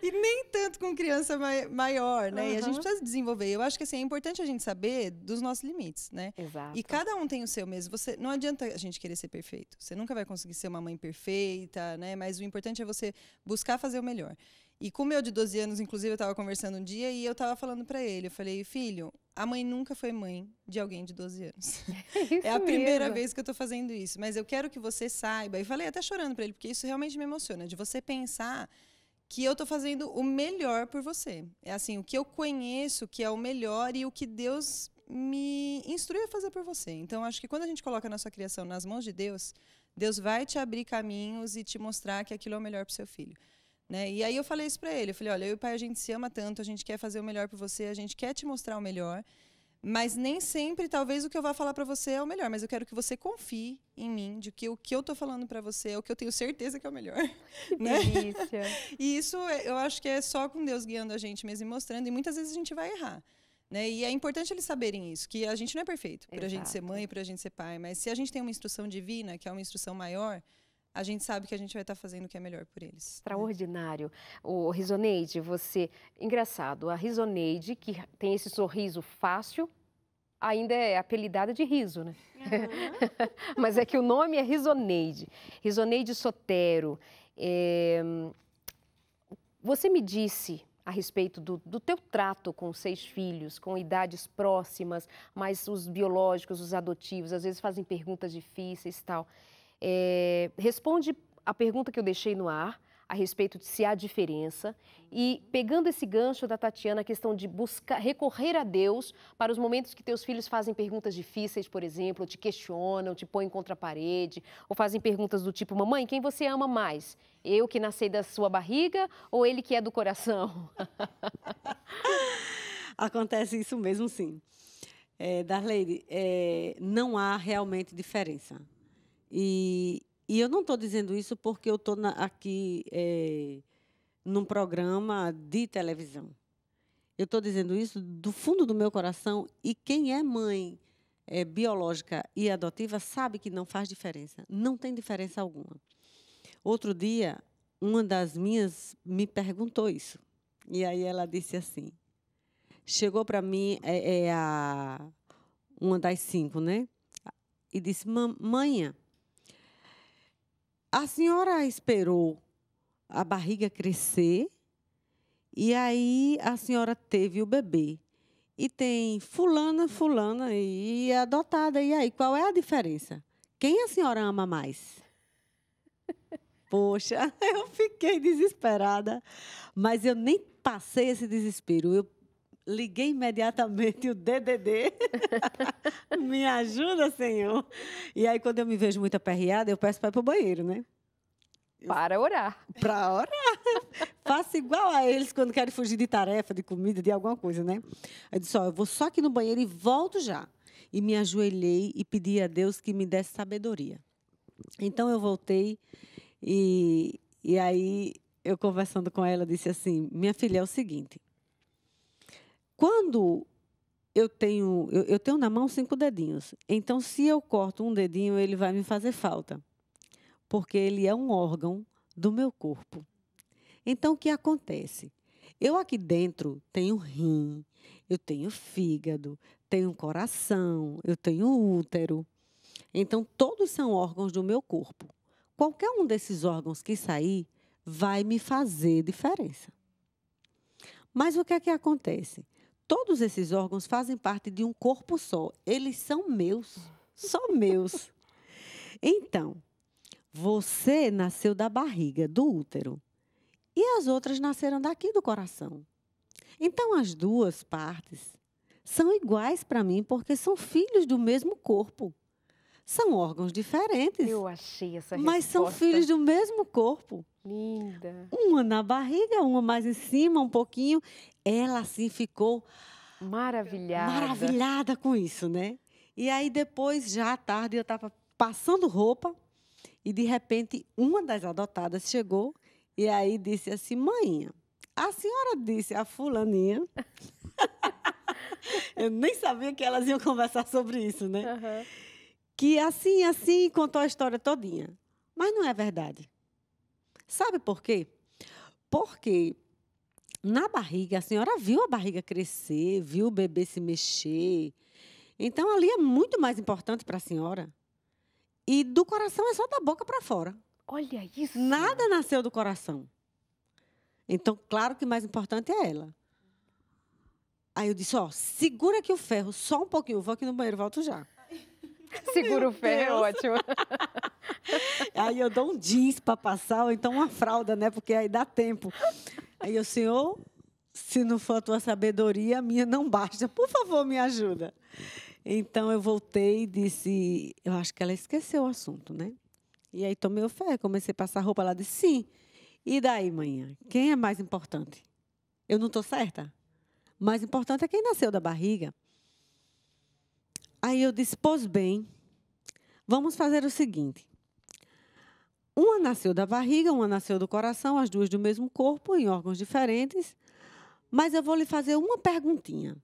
E nem tanto com criança maior, né? E a gente precisa desenvolver. Eu acho que, assim, é importante a gente saber dos nossos limites, né? Exato. E cada um tem o seu mesmo. Não adianta a gente querer ser perfeito. Você nunca vai conseguir ser uma mãe perfeita, né? Mas o importante é você buscar fazer o melhor. E com o meu de 12 anos, inclusive, eu estava conversando um dia e eu estava falando para ele. Eu falei, filho, a mãe nunca foi mãe de alguém de 12 anos. É a primeira vez que eu estou fazendo isso. Mas eu quero que você saiba. E falei até chorando para ele, porque isso realmente me emociona. De você pensar que eu estou fazendo o melhor por você. É assim, o que eu conheço que é o melhor e o que Deus me instrui a fazer por você. Então, acho que quando a gente coloca a nossa criação nas mãos de Deus, Deus vai te abrir caminhos e te mostrar que aquilo é o melhor para o seu filho. Né? E aí eu falei isso para ele. Eu falei, olha, eu e o pai, a gente se ama tanto, a gente quer fazer o melhor por você, a gente quer te mostrar o melhor, mas nem sempre, talvez, o que eu vá falar para você é o melhor, mas eu quero que você confie em mim, de que o que eu estou falando para você é o que eu tenho certeza que é o melhor. Que delícia! E isso eu acho que é só com Deus guiando a gente mesmo e mostrando, e muitas vezes a gente vai errar. Né? E é importante eles saberem isso, que a gente não é perfeito para a gente ser mãe, para a gente ser pai, mas se a gente tem uma instrução divina, que é uma instrução maior, a gente sabe que a gente vai estar fazendo o que é melhor por eles. Extraordinário. O Risoneide, você... Engraçado, a Risoneide, que tem esse sorriso fácil, ainda é apelidada de Riso, né? Mas é que o nome é Risoneide. Risoneide Sotero. Você me disse a respeito do teu trato com 6 filhos, com idades próximas, mas os biológicos, os adotivos, às vezes fazem perguntas difíceis e tal. Responde a pergunta que eu deixei no ar, a respeito de se há diferença, e pegando esse gancho da Tatiana, a questão de recorrer a Deus para os momentos que teus filhos fazem perguntas difíceis, por exemplo, ou te questionam, te põem contra a parede, ou fazem perguntas do tipo, mamãe, quem você ama mais? Eu que nasci da sua barriga ou ele que é do coração? Acontece isso mesmo, sim. Darleide, não há realmente diferença. E eu não estou dizendo isso porque eu estou aqui num programa de televisão. Eu estou dizendo isso do fundo do meu coração, e quem é mãe biológica e adotiva sabe que não faz diferença. Não tem diferença alguma. Outro dia, uma das minhas me perguntou isso. E aí ela disse assim, chegou para mim, uma das 5, né? E disse, mãe, a senhora esperou a barriga crescer E aí a senhora teve o bebê. E tem fulana e é adotada. E aí, qual é a diferença? Quem a senhora ama mais? Poxa, eu fiquei desesperada, mas eu nem passei esse desespero. Eu liguei imediatamente o DDD. Me ajuda, Senhor. E aí, quando eu me vejo muito aperreada, eu peço para ir para o banheiro, né? Para orar. Para orar. Faço igual a eles quando querem fugir de tarefa, de comida, de alguma coisa, né? Eu disse, eu vou só aqui no banheiro e volto já. E me ajoelhei e pedi a Deus que me desse sabedoria. Então, eu voltei e aí, eu conversando com ela, disse assim, minha filha, é o seguinte, quando eu tenho na mão 5 dedinhos, então, se eu corto um dedinho, ele vai me fazer falta, porque ele é um órgão do meu corpo. Então, o que acontece? Eu aqui dentro tenho rim, eu tenho fígado, tenho coração, eu tenho útero. Então, todos são órgãos do meu corpo. Qualquer um desses órgãos que sair vai me fazer diferença. Mas o que é que acontece? Todos esses órgãos fazem parte de um corpo só. Eles são meus, só meus. Então, você nasceu da barriga, do útero, e as outras nasceram daqui do coração. Então, as duas partes são iguais para mim, porque são filhos do mesmo corpo. São órgãos diferentes. Eu achei essa resposta. Mas são filhos do mesmo corpo. Linda. Uma na barriga, uma mais em cima, um pouquinho. Ela, assim, ficou maravilhada com isso, né? E aí, depois, já à tarde, eu estava passando roupa e, de repente, uma das adotadas chegou e aí disse assim, mãinha, a senhora disse a fulaninha... Eu nem sabia que elas iam conversar sobre isso, né? Uhum. Que assim, contou a história todinha. Mas não é verdade. Sabe por quê? Porque na barriga, a senhora viu a barriga crescer, viu o bebê se mexer. Então, ali é muito mais importante para a senhora. E do coração é só da boca para fora. Olha isso. Nada nasceu do coração. Então, claro que mais importante é ela. Aí eu disse, segura aqui o ferro, só um pouquinho. Eu vou aqui no banheiro, volto já. Segura o ferro, é ótimo. Aí eu dou um jeans para passar, ou então uma fralda, né? Porque aí dá tempo. Aí o senhor, se não for a tua sabedoria, a minha não basta. Por favor, me ajuda. Então, eu voltei e disse... Eu acho que ela esqueceu o assunto, né? E aí, tomei o ferro, comecei a passar roupa. Ela disse, sim. E daí, manhã? Quem é mais importante? Eu não estou certa? Mais importante é quem nasceu da barriga. Aí eu disse, pois bem, vamos fazer o seguinte. Uma nasceu da barriga, uma nasceu do coração, as duas do mesmo corpo, em órgãos diferentes. Mas eu vou lhe fazer uma perguntinha.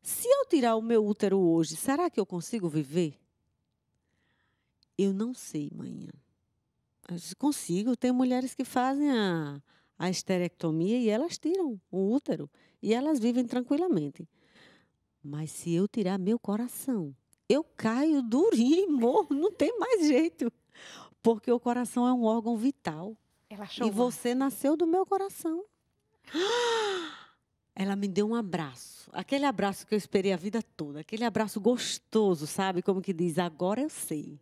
Se eu tirar o meu útero hoje, será que eu consigo viver? Eu não sei, manhã. Eu disse, consigo. Tem mulheres que fazem a esterectomia e elas tiram o útero. E elas vivem tranquilamente. Mas se eu tirar meu coração, eu caio durinho e morro, não tem mais jeito. Porque o coração é um órgão vital. Ela chamou. E você nasceu do meu coração. Ela me deu um abraço. Aquele abraço que eu esperei a vida toda. Aquele abraço gostoso, sabe? Como que diz, agora eu sei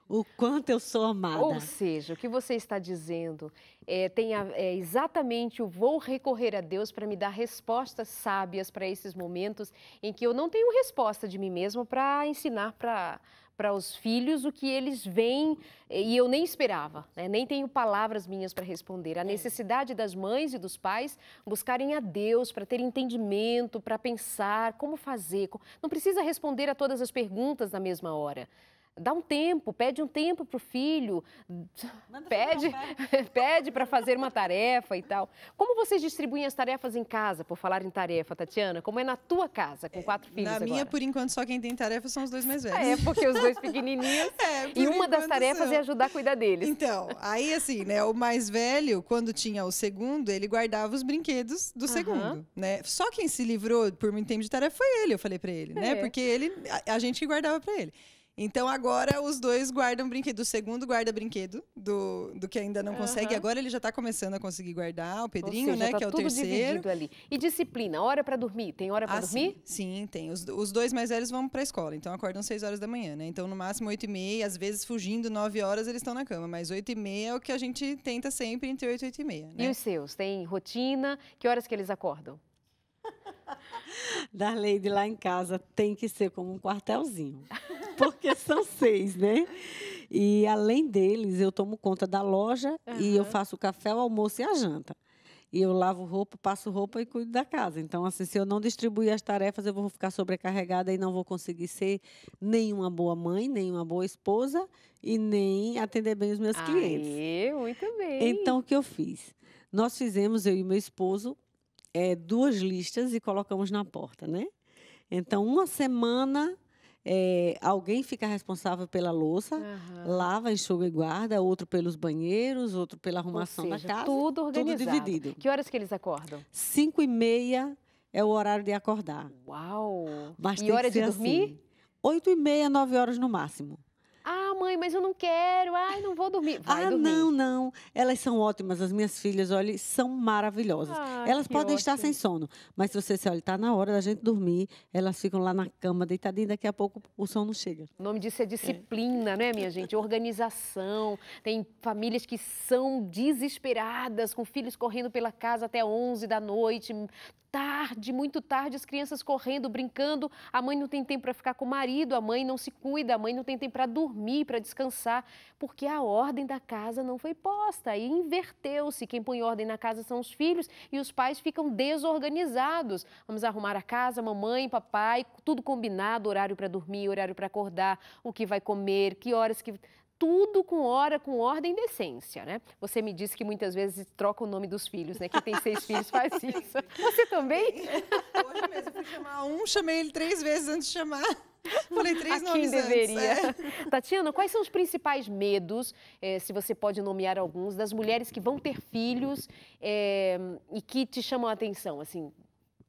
o quanto eu sou amada. Ou seja, o que você está dizendo é exatamente o vou recorrer a Deus para me dar respostas sábias para esses momentos em que eu não tenho resposta de mim mesma para ensinar para os filhos o que eles veem e eu nem esperava, né? Nem tenho palavras minhas para responder. A necessidade das mães e dos pais buscarem a Deus para ter entendimento, para pensar como fazer. Não precisa responder a todas as perguntas na mesma hora. Dá um tempo, pede um tempo para o filho, pede para fazer uma tarefa e tal. Como vocês distribuem as tarefas em casa, por falar em tarefa, Tatiana? Como é na tua casa, com 4 filhos agora? Na minha, por enquanto, só quem tem tarefa são os 2 mais velhos. Porque os 2 pequenininhos. E uma das tarefas é ajudar a cuidar deles. Então, aí assim, né, o mais velho, quando tinha o segundo, ele guardava os brinquedos do segundo, né? Só quem se livrou por muito tempo de tarefa foi ele, eu falei para ele, né? Porque a gente que guardava para ele. Então, agora os dois guardam brinquedo. O segundo guarda brinquedo do que ainda não consegue. Agora ele já está começando a conseguir guardar. O Pedrinho, né, que é o tudo terceiro. Dividido ali. E disciplina, hora para dormir? Tem hora para dormir? Sim, tem. Os dois mais velhos vão para a escola, então acordam 6 horas da manhã, né? Então, no máximo 8h30, às vezes fugindo 9 horas, eles estão na cama. Mas 8h30 é o que a gente tenta sempre entre 8 e 8h30, né? E os seus? Tem rotina? Que horas que eles acordam? Darleide, lá em casa tem que ser como um quartelzinho, porque são 6, né? E além deles, eu tomo conta da loja e eu faço o café, o almoço e a janta. E eu lavo roupa, passo roupa e cuido da casa. Então, assim, se eu não distribuir as tarefas, eu vou ficar sobrecarregada e não vou conseguir ser nem uma boa mãe, nem uma boa esposa e nem atender bem os meus clientes. Muito bem. Então, o que eu fiz? Nós fizemos, eu e meu esposo, 2 listas e colocamos na porta, né? Então, uma semana, alguém fica responsável pela louça, lava, enxuga e guarda, outro pelos banheiros, outro pela arrumação da casa. Tudo organizado. Tudo dividido. Que horas que eles acordam? 5h30 é o horário de acordar. Uau! Mas e hora de dormir? Assim, 8h30, 9 horas no máximo. Ah, mãe, mas eu não quero. Ai, não vou dormir. Vai dormir. Não. Elas são ótimas. As minhas filhas, olha, são maravilhosas. Elas podem estar sem sono, mas se você se olha, está na hora da gente dormir, elas ficam lá na cama, deitadinhas, daqui a pouco o sono chega. O nome disso é disciplina, né, minha gente? Organização. Tem famílias que são desesperadas, com filhos correndo pela casa até 11 da noite, tarde, muito tarde, as crianças correndo, brincando, a mãe não tem tempo para ficar com o marido, a mãe não se cuida, a mãe não tem tempo para dormir, para descansar, porque a ordem da casa não foi posta e inverteu-se. Quem põe ordem na casa são os filhos e os pais ficam desorganizados. Vamos arrumar a casa, mamãe, papai, tudo combinado, horário para dormir, horário para acordar, o que vai comer, que horas que... Tudo com hora, com ordem e decência, né? Você me disse que muitas vezes troca o nome dos filhos, né? Quem tem 6 filhos faz isso. Você também? Hoje mesmo eu fui chamar chamei ele 3 vezes antes de chamar. Falei 3 nomes deveria. antes. Tatiana, quais são os principais medos, se você pode nomear alguns, das mulheres que vão ter filhos e que te chamam a atenção, assim,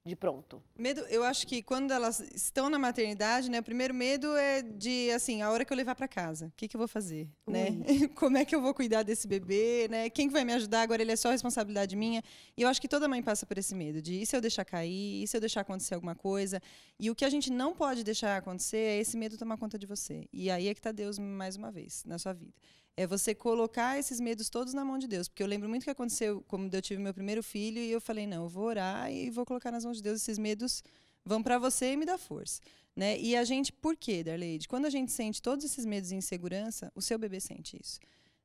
de pronto? Medo, eu acho que quando elas estão na maternidade, né, o primeiro medo é de, assim, a hora que eu levar para casa, o que eu vou fazer, né? Como é que eu vou cuidar desse bebê, né? Quem que vai me ajudar? Agora ele é só responsabilidade minha. E eu acho que toda mãe passa por esse medo de, e se eu deixar cair? E se eu deixar acontecer alguma coisa? E o que a gente não pode deixar acontecer é esse medo tomar conta de você. E aí é que está Deus mais uma vez na sua vida. É você colocar esses medos todos na mão de Deus. Porque eu lembro muito que aconteceu quando eu tive meu primeiro filho e eu falei, não, eu vou orar e vou colocar nas mãos de Deus. Esses medos vão para você e me dá força. Né? E a gente, por quê, Darleide? Quando a gente sente todos esses medos e insegurança, o seu bebê sente isso.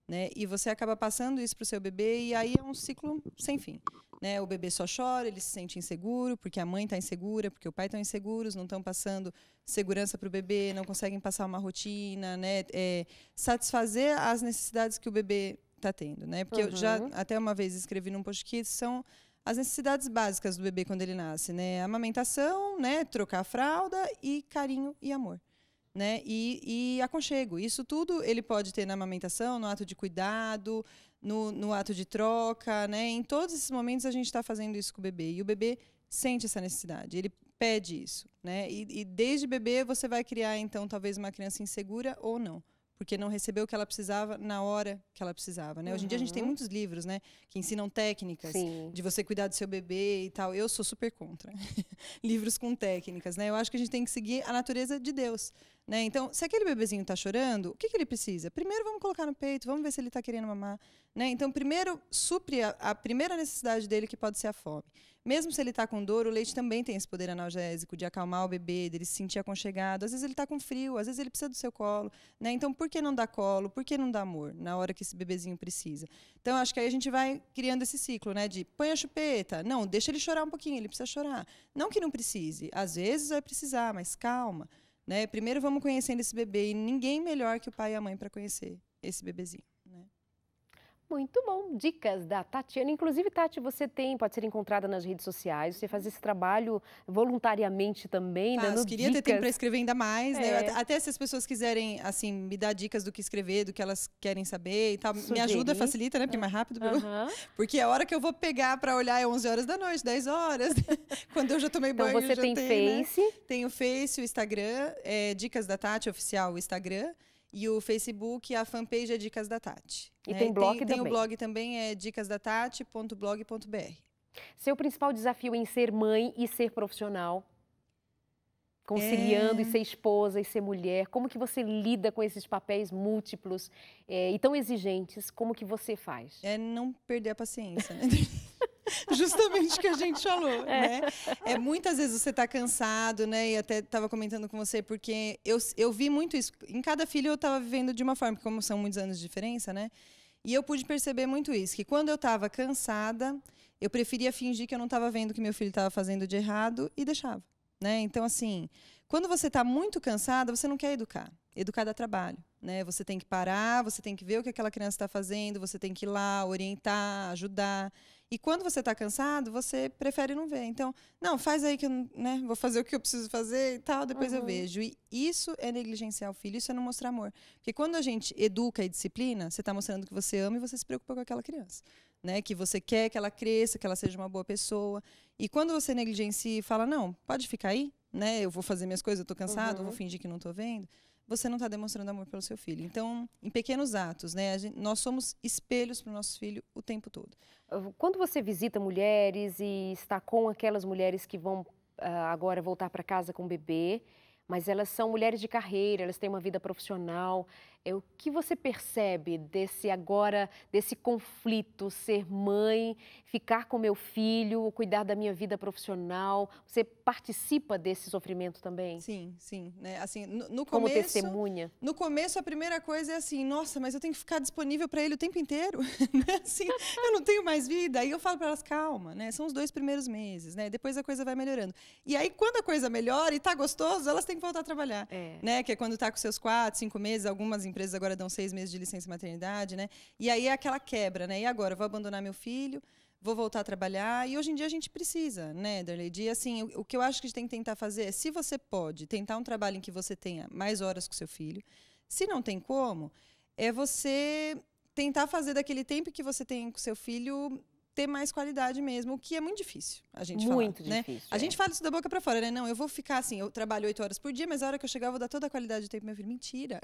Né? E você acaba passando isso para o seu bebê e aí é um ciclo sem fim. Né? O bebê só chora, ele se sente inseguro, porque a mãe está insegura, porque o pai está inseguros, não estão passando segurança para o bebê, não conseguem passar uma rotina, né? Satisfazer as necessidades que o bebê está tendo. Né? Porque eu já até uma vez escrevi num post que são as necessidades básicas do bebê quando ele nasce. Né? Amamentação, né? Trocar a fralda e carinho e amor. Né? E aconchego. Isso tudo ele pode ter na amamentação, no ato de cuidado, no ato de troca. Né? Em todos esses momentos a gente está fazendo isso com o bebê. E o bebê sente essa necessidade, ele pede isso. Né? E desde bebê você vai criar, então, talvez uma criança insegura ou não. Porque não recebeu o que ela precisava na hora que ela precisava. Né? Hoje em dia a gente tem muitos livros, né, que ensinam técnicas de você cuidar do seu bebê e tal. Eu sou super contra livros com técnicas. Né? Eu acho que a gente tem que seguir a natureza de Deus. Né? Então, se aquele bebezinho está chorando, o que ele precisa? Primeiro vamos colocar no peito, vamos ver se ele está querendo mamar. Né? Então, primeiro supre a primeira necessidade dele, que pode ser a fome. Mesmo se ele está com dor, o leite também tem esse poder analgésico de acalmar o bebê, dele se sentir aconchegado. Às vezes ele está com frio, às vezes ele precisa do seu colo. Né? Então, por que não dar colo? Por que não dar amor na hora que esse bebezinho precisa? Então, acho que aí a gente vai criando esse ciclo, né? De põe a chupeta. Não, deixa ele chorar um pouquinho, ele precisa chorar. Não que não precise. Às vezes vai precisar, mas calma. Né? Primeiro vamos conhecendo esse bebê e ninguém melhor que o pai e a mãe para conhecer esse bebezinho. Né? Muito bom, dicas da Tatiana. Inclusive, Tati, você pode ser encontrada nas redes sociais, você faz esse trabalho voluntariamente também, dando Queria dicas. ter tempo para escrever ainda mais, né? Até se as pessoas quiserem, assim, me dar dicas do que escrever, do que elas querem saber e tal, me ajuda, facilita, né? Porque é mais rápido. Porque a hora que eu vou pegar para olhar é 11 horas da noite, 10 horas, quando eu já tomei banho, então você tem Face? Né? Tem o Face, o Instagram, Dicas da Tati, oficial, o Instagram. E o Facebook, a fanpage é Dicas da Tati. E tem blog também. Tem o blog também, é dicasdatati.blog.br. Seu principal desafio em ser mãe e ser profissional? Conciliando e ser esposa e ser mulher. Como que você lida com esses papéis múltiplos e tão exigentes? Como que você faz? É não perder a paciência, né? Justamente o que a gente falou, né? Muitas vezes você está cansado, né? E até estava comentando com você, porque eu vi muito isso. Em cada filho eu estava vivendo de uma forma, como são muitos anos de diferença, né? E eu pude perceber muito isso, que quando eu estava cansada, eu preferia fingir que eu não estava vendo o que meu filho estava fazendo de errado e deixava, né? Então, assim, quando você está muito cansada, você não quer educar. Educar dá trabalho, né? Você tem que parar, você tem que ver o que aquela criança está fazendo, você tem que ir lá, orientar, ajudar. E quando você está cansado, você prefere não ver. Então, não, faz aí que eu vou fazer o que eu preciso fazer e tal, depois eu vejo. E isso é negligenciar o filho, isso é não mostrar amor. Porque quando a gente educa e disciplina, você está mostrando que você ama e você se preocupa com aquela criança. Né? Que você quer que ela cresça, que ela seja uma boa pessoa. E quando você negligencia e fala, não, pode ficar aí, né? Eu vou fazer minhas coisas, eu estou cansado, eu vou fingir que não estou vendo. Você não está demonstrando amor pelo seu filho. Então, em pequenos atos, né? Nós somos espelhos para o nosso filho o tempo todo. Quando você visita mulheres e está com aquelas mulheres que vão agora voltar para casa com o bebê, mas elas são mulheres de carreira, elas têm uma vida profissional. O que você percebe desse conflito, ser mãe, ficar com meu filho, cuidar da minha vida profissional? Você participa desse sofrimento também? Sim, sim. Né? Assim, no começo, como testemunha? No começo, a primeira coisa é assim, nossa, mas eu tenho que ficar disponível para ele o tempo inteiro. Assim, eu não tenho mais vida. Aí eu falo para elas, calma, né? São os 2 primeiros meses, né? Depois a coisa vai melhorando. E aí, quando a coisa melhora e tá gostoso, elas têm que voltar a trabalhar. Né? Que é quando tá com seus 4, 5 meses, algumas empresas agora dão 6 meses de licença maternidade, né? E aí é aquela quebra, né? E agora, eu vou abandonar meu filho, vou voltar a trabalhar. E hoje em dia a gente precisa, né, Darley? E assim, o que eu acho que a gente tem que tentar fazer é, se você pode, tentar um trabalho em que você tenha mais horas com seu filho. Se não tem como, é você tentar fazer daquele tempo que você tem com seu filho ter mais qualidade mesmo, o que é muito difícil a gente falar. Muito né? difícil. A gente fala isso da boca para fora, né? Não, eu vou ficar assim, eu trabalho 8 horas por dia, mas a hora que eu chegar eu vou dar toda a qualidade de tempo pro meu filho. Mentira.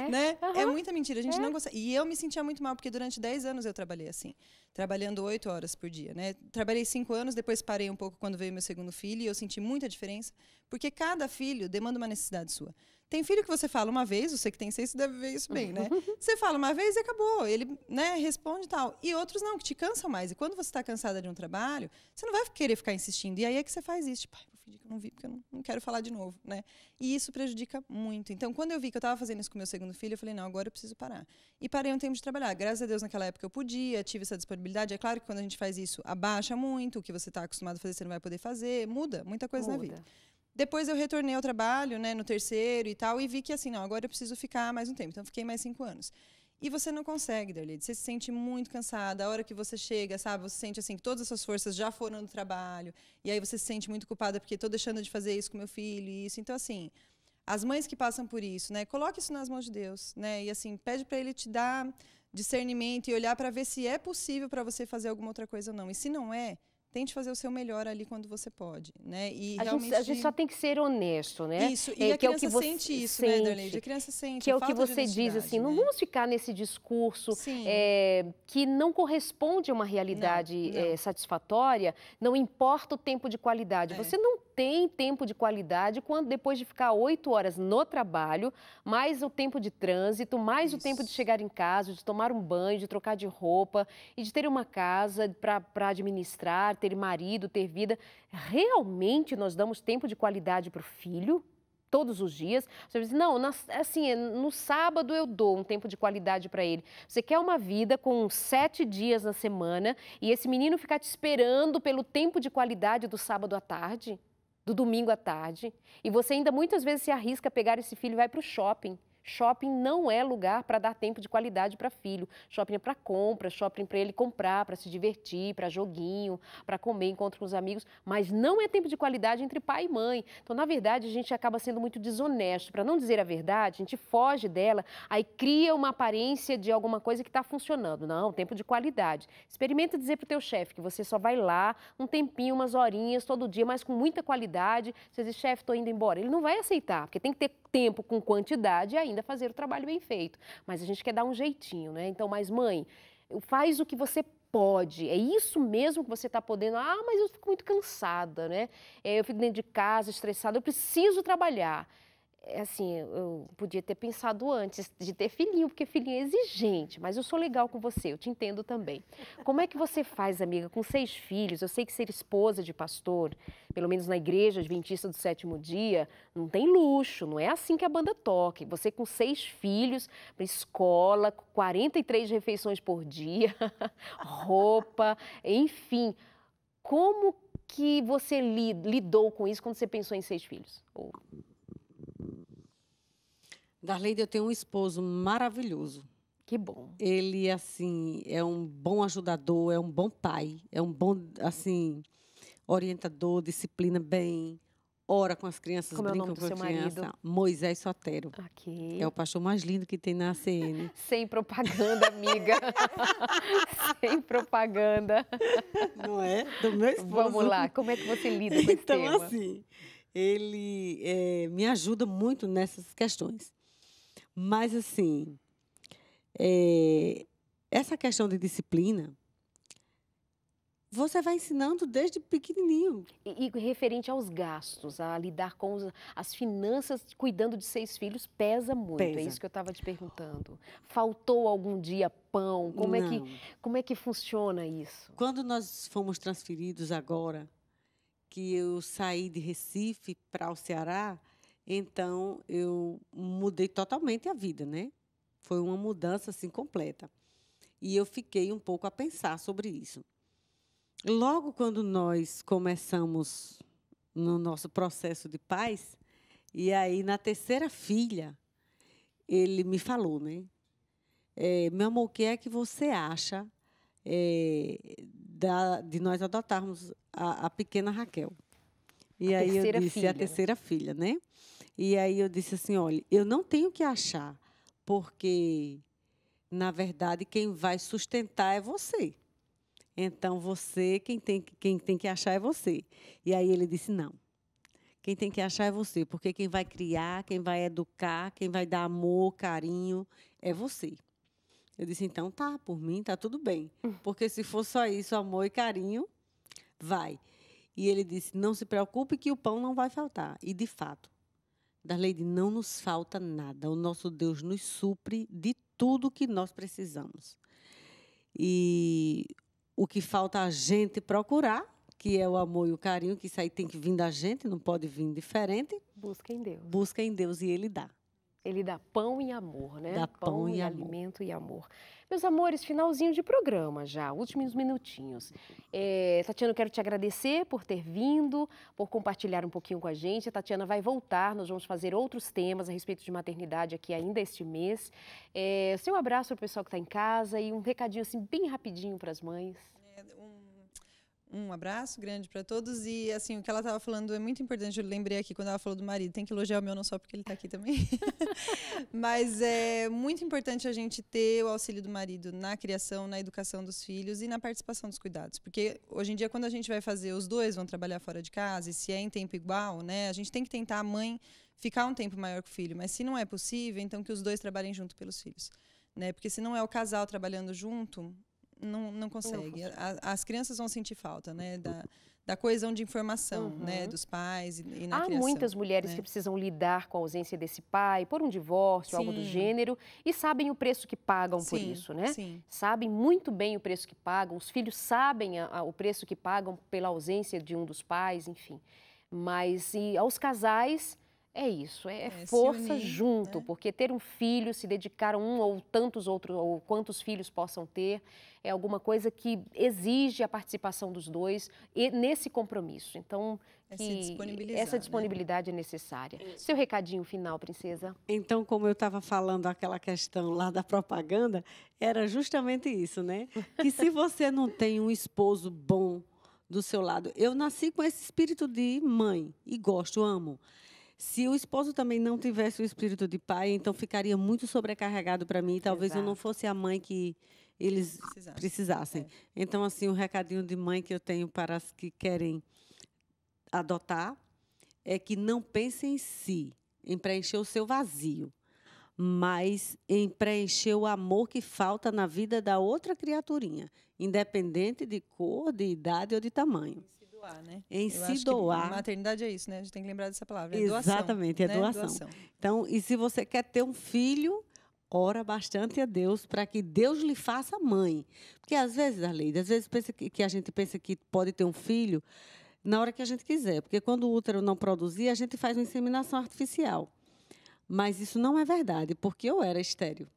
Né? É muita mentira, a gente não consegue. E eu me sentia muito mal, porque durante 10 anos eu trabalhei assim, trabalhando 8 horas por dia, né? Trabalhei 5 anos, depois parei um pouco quando veio meu segundo filho, e eu senti muita diferença, porque cada filho demanda uma necessidade sua. Tem filho que você fala uma vez, você que tem 6, você deve ver isso bem, né? Você fala uma vez e acabou, ele, né, responde e tal. E outros não, que te cansam mais. E quando você está cansada de um trabalho, você não vai querer ficar insistindo. E aí é que você faz isso, tipo, vou fingir que eu não vi, porque eu não quero falar de novo, né? E isso prejudica muito. Então, quando eu vi que eu estava fazendo isso com o meu segundo filho, eu falei, não, agora eu preciso parar. E parei um tempo de trabalhar. Graças a Deus, naquela época eu podia, tive essa disponibilidade. É claro que quando a gente faz isso, abaixa muito, o que você está acostumado a fazer, você não vai poder fazer, muda muita coisa na vida. Depois eu retornei ao trabalho, né, no terceiro e tal, e vi que assim, não, agora eu preciso ficar mais um tempo. Então, fiquei mais 5 anos. E você não consegue, Darley. Você se sente muito cansada. A hora que você chega, sabe, você sente assim que todas as suas forças já foram no trabalho. E aí você se sente muito culpada porque estou deixando de fazer isso com meu filho e isso. Então, assim, as mães que passam por isso, né, coloque isso nas mãos de Deus, né? E assim, pede para ele te dar discernimento e olhar para ver se é possível para você fazer alguma outra coisa ou não. E se não é, tente fazer o seu melhor ali quando você pode, né? E a gente só tem que ser honesto, né? Isso, e a criança sente isso, né, Darley? A criança sente. Que é o que você diz, assim, não vamos ficar nesse discurso que não corresponde a uma realidade satisfatória, não importa o tempo de qualidade. Você não tem tempo de qualidade quando depois de ficar 8 horas no trabalho, mais o tempo de trânsito, mais o tempo de chegar em casa, de tomar um banho, de trocar de roupa e de ter uma casa para administrar, ter marido, ter vida. Realmente nós damos tempo de qualidade para o filho? Todos os dias? Você diz, não, assim, no sábado eu dou um tempo de qualidade para ele. Você quer uma vida com 7 dias na semana e esse menino ficar te esperando pelo tempo de qualidade do sábado à tarde, do domingo à tarde, e você ainda muitas vezes se arrisca a pegar esse filho e vai para o shopping. Shopping não é lugar para dar tempo de qualidade para filho. Shopping é para compra, shopping para ele comprar, para se divertir, para joguinho, para comer, encontro com os amigos, mas não é tempo de qualidade entre pai e mãe. Então, na verdade, a gente acaba sendo muito desonesto. Para não dizer a verdade, a gente foge dela, aí cria uma aparência de alguma coisa que está funcionando. Não, tempo de qualidade. Experimenta dizer para o teu chefe que você só vai lá um tempinho, umas horinhas, todo dia, mas com muita qualidade. Você diz, chefe, estou indo embora. Ele não vai aceitar, porque tem que ter tempo com quantidade e ainda fazer o trabalho bem feito. Mas a gente quer dar um jeitinho, né? Então, mas mãe, faz o que você pode. É isso mesmo que você está podendo. Ah, mas eu fico muito cansada, né? Eu fico dentro de casa, estressada, eu preciso trabalhar. É assim, eu podia ter pensado antes de ter filhinho, porque filhinho é exigente, mas eu sou legal com você, eu te entendo também. Como é que você faz, amiga, com 6 filhos? Eu sei que ser esposa de pastor, pelo menos na igreja adventista do sétimo dia, não tem luxo, não é assim que a banda toca. E você com 6 filhos, para escola, 43 refeições por dia, roupa, enfim. Como que você lidou com isso quando você pensou em 6 filhos? Darleide, eu tenho um esposo maravilhoso. Que bom. Ele, assim, é um bom ajudador, é um bom pai, é um bom, assim, orientador, disciplina bem, ora com as crianças, Como brinca é o nome com do as seu crianças. marido? Moisés Sotero. Aqui. É o pastor mais lindo que tem na ACN. Sem propaganda, amiga. Sem propaganda. Não é? Do meu esposo. Vamos lá, como é que você lida com esse então, tema? assim, ele me ajuda muito nessas questões. Mas, assim, essa questão de disciplina, você vai ensinando desde pequenininho. E referente aos gastos, a lidar com as finanças, cuidando de 6 filhos, pesa muito. Pesa. É isso que eu estava te perguntando. Faltou algum dia pão? Como é que funciona isso? Quando nós fomos transferidos agora, que eu saí de Recife para o Ceará, então eu mudei totalmente a vida, né? Foi uma mudança assim completa. E eu fiquei um pouco a pensar sobre isso. Logo quando nós começamos no nosso processo de paz, e aí na terceira filha, ele me falou, né? Meu amor, o que é que você acha de nós adotarmos a pequena Raquel? E aí eu disse, a terceira filha, né? E aí eu disse assim, olha, eu não tenho que achar, porque, na verdade, quem vai sustentar é você. Então, quem tem que achar é você. E aí ele disse, não, quem tem que achar é você, porque quem vai criar, quem vai educar, quem vai dar amor, carinho, é você. Eu disse, então tá, por mim tá tudo bem. Porque se for só isso, amor e carinho, vai. E ele disse, não se preocupe que o pão não vai faltar. E, de fato, Darleide, não nos falta nada. O nosso Deus nos supre de tudo que nós precisamos. E o que falta a gente procurar, que é o amor e o carinho, que isso aí tem que vir da gente, não pode vir diferente. Busca em Deus. Busca em Deus e Ele dá. Ele dá pão e amor, né? Dá pão e amor. Alimento e amor. Meus amores, finalzinho de programa já, últimos minutinhos. Tatiana, eu quero te agradecer por ter vindo, por compartilhar um pouquinho com a gente. A Tatiana vai voltar, nós vamos fazer outros temas a respeito de maternidade aqui ainda este mês. Seu abraço para o pessoal que está em casa e um recadinho assim bem rapidinho para as mães. Um abraço grande para todos e assim, o que ela estava falando é muito importante, eu lembrei aqui quando ela falou do marido, tem que elogiar o meu não só porque ele está aqui também, mas é muito importante a gente ter o auxílio do marido na criação, na educação dos filhos e na participação dos cuidados, porque hoje em dia quando a gente vai fazer, os dois vão trabalhar fora de casa e se é em tempo igual, né, a gente tem que tentar a mãe ficar um tempo maior com o filho, mas se não é possível, então que os dois trabalhem junto pelos filhos, né, porque se não é o casal trabalhando junto, não consegue. As crianças vão sentir falta, né, da coesão de informação, né, dos pais e na criação. Há muitas mulheres que precisam lidar com a ausência desse pai, por um divórcio, algo do gênero, e sabem o preço que pagam por isso, né? Sim. Sabem muito bem o preço que pagam, os filhos sabem o preço que pagam pela ausência de um dos pais, enfim. Mas e aos casais, É isso, é se força unir, junto, né? porque ter um filho, se dedicar a um ou tantos outros, ou quantos filhos possam ter, é alguma coisa que exige a participação dos dois e nesse compromisso. Então, É se que disponibilizar, essa né? disponibilidade é necessária. Seu recadinho final, princesa? Então, como eu estava falando aquela questão lá da propaganda, era justamente isso, né? Que se você não tem um esposo bom do seu lado, eu nasci com esse espírito de mãe e gosto, amo. Se o esposo também não tivesse o espírito de pai, então ficaria muito sobrecarregado para mim e talvez eu não Exato. fosse a mãe que eles precisassem. É. Então, assim, o recadinho de mãe que eu tenho para as que querem adotar é que não pensem em si, em preencher o seu vazio, mas em preencher o amor que falta na vida da outra criaturinha, independente de cor, de idade ou de tamanho. Se doar, né? Em Eu se acho que doar. maternidade é isso, né? A gente tem que lembrar dessa palavra. É doação. Exatamente, é né? doação. Então, e se você quer ter um filho, ora bastante a Deus para que Deus lhe faça mãe. Porque às vezes, Arleide, às vezes que a gente pensa que pode ter um filho na hora que a gente quiser. Porque quando o útero não produzir, a gente faz uma inseminação artificial. Mas isso não é verdade, porque eu era estéril.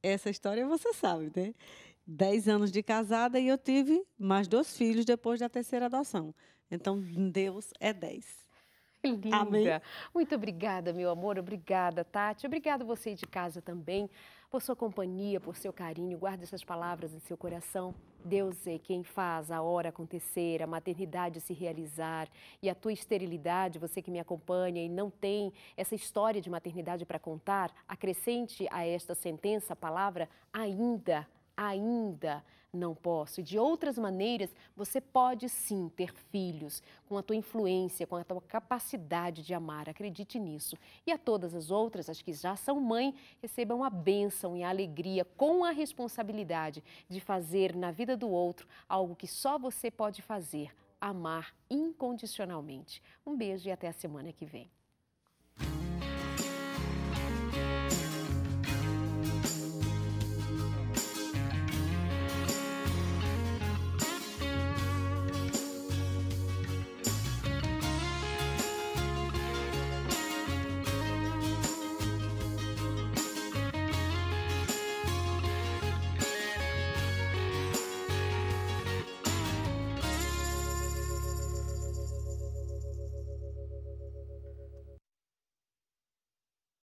Essa história você sabe, né? 10 anos de casada e eu tive mais 2 filhos depois da terceira adoção. Então, Deus é 10. Linda. Amém. Muito obrigada, meu amor. Obrigada, Tati. Obrigada você aí de casa também, por sua companhia, por seu carinho. Guarde essas palavras em seu coração. Deus é quem faz a hora acontecer, a maternidade se realizar e a tua esterilidade, você que me acompanha e não tem essa história de maternidade para contar, acrescente a esta sentença a palavra ainda. Ainda não posso. E de outras maneiras, você pode sim ter filhos com a tua influência, com a tua capacidade de amar. Acredite nisso. E a todas as outras, as que já são mãe, recebam a bênção e a alegria com a responsabilidade de fazer na vida do outro algo que só você pode fazer, amar incondicionalmente. Um beijo e até a semana que vem.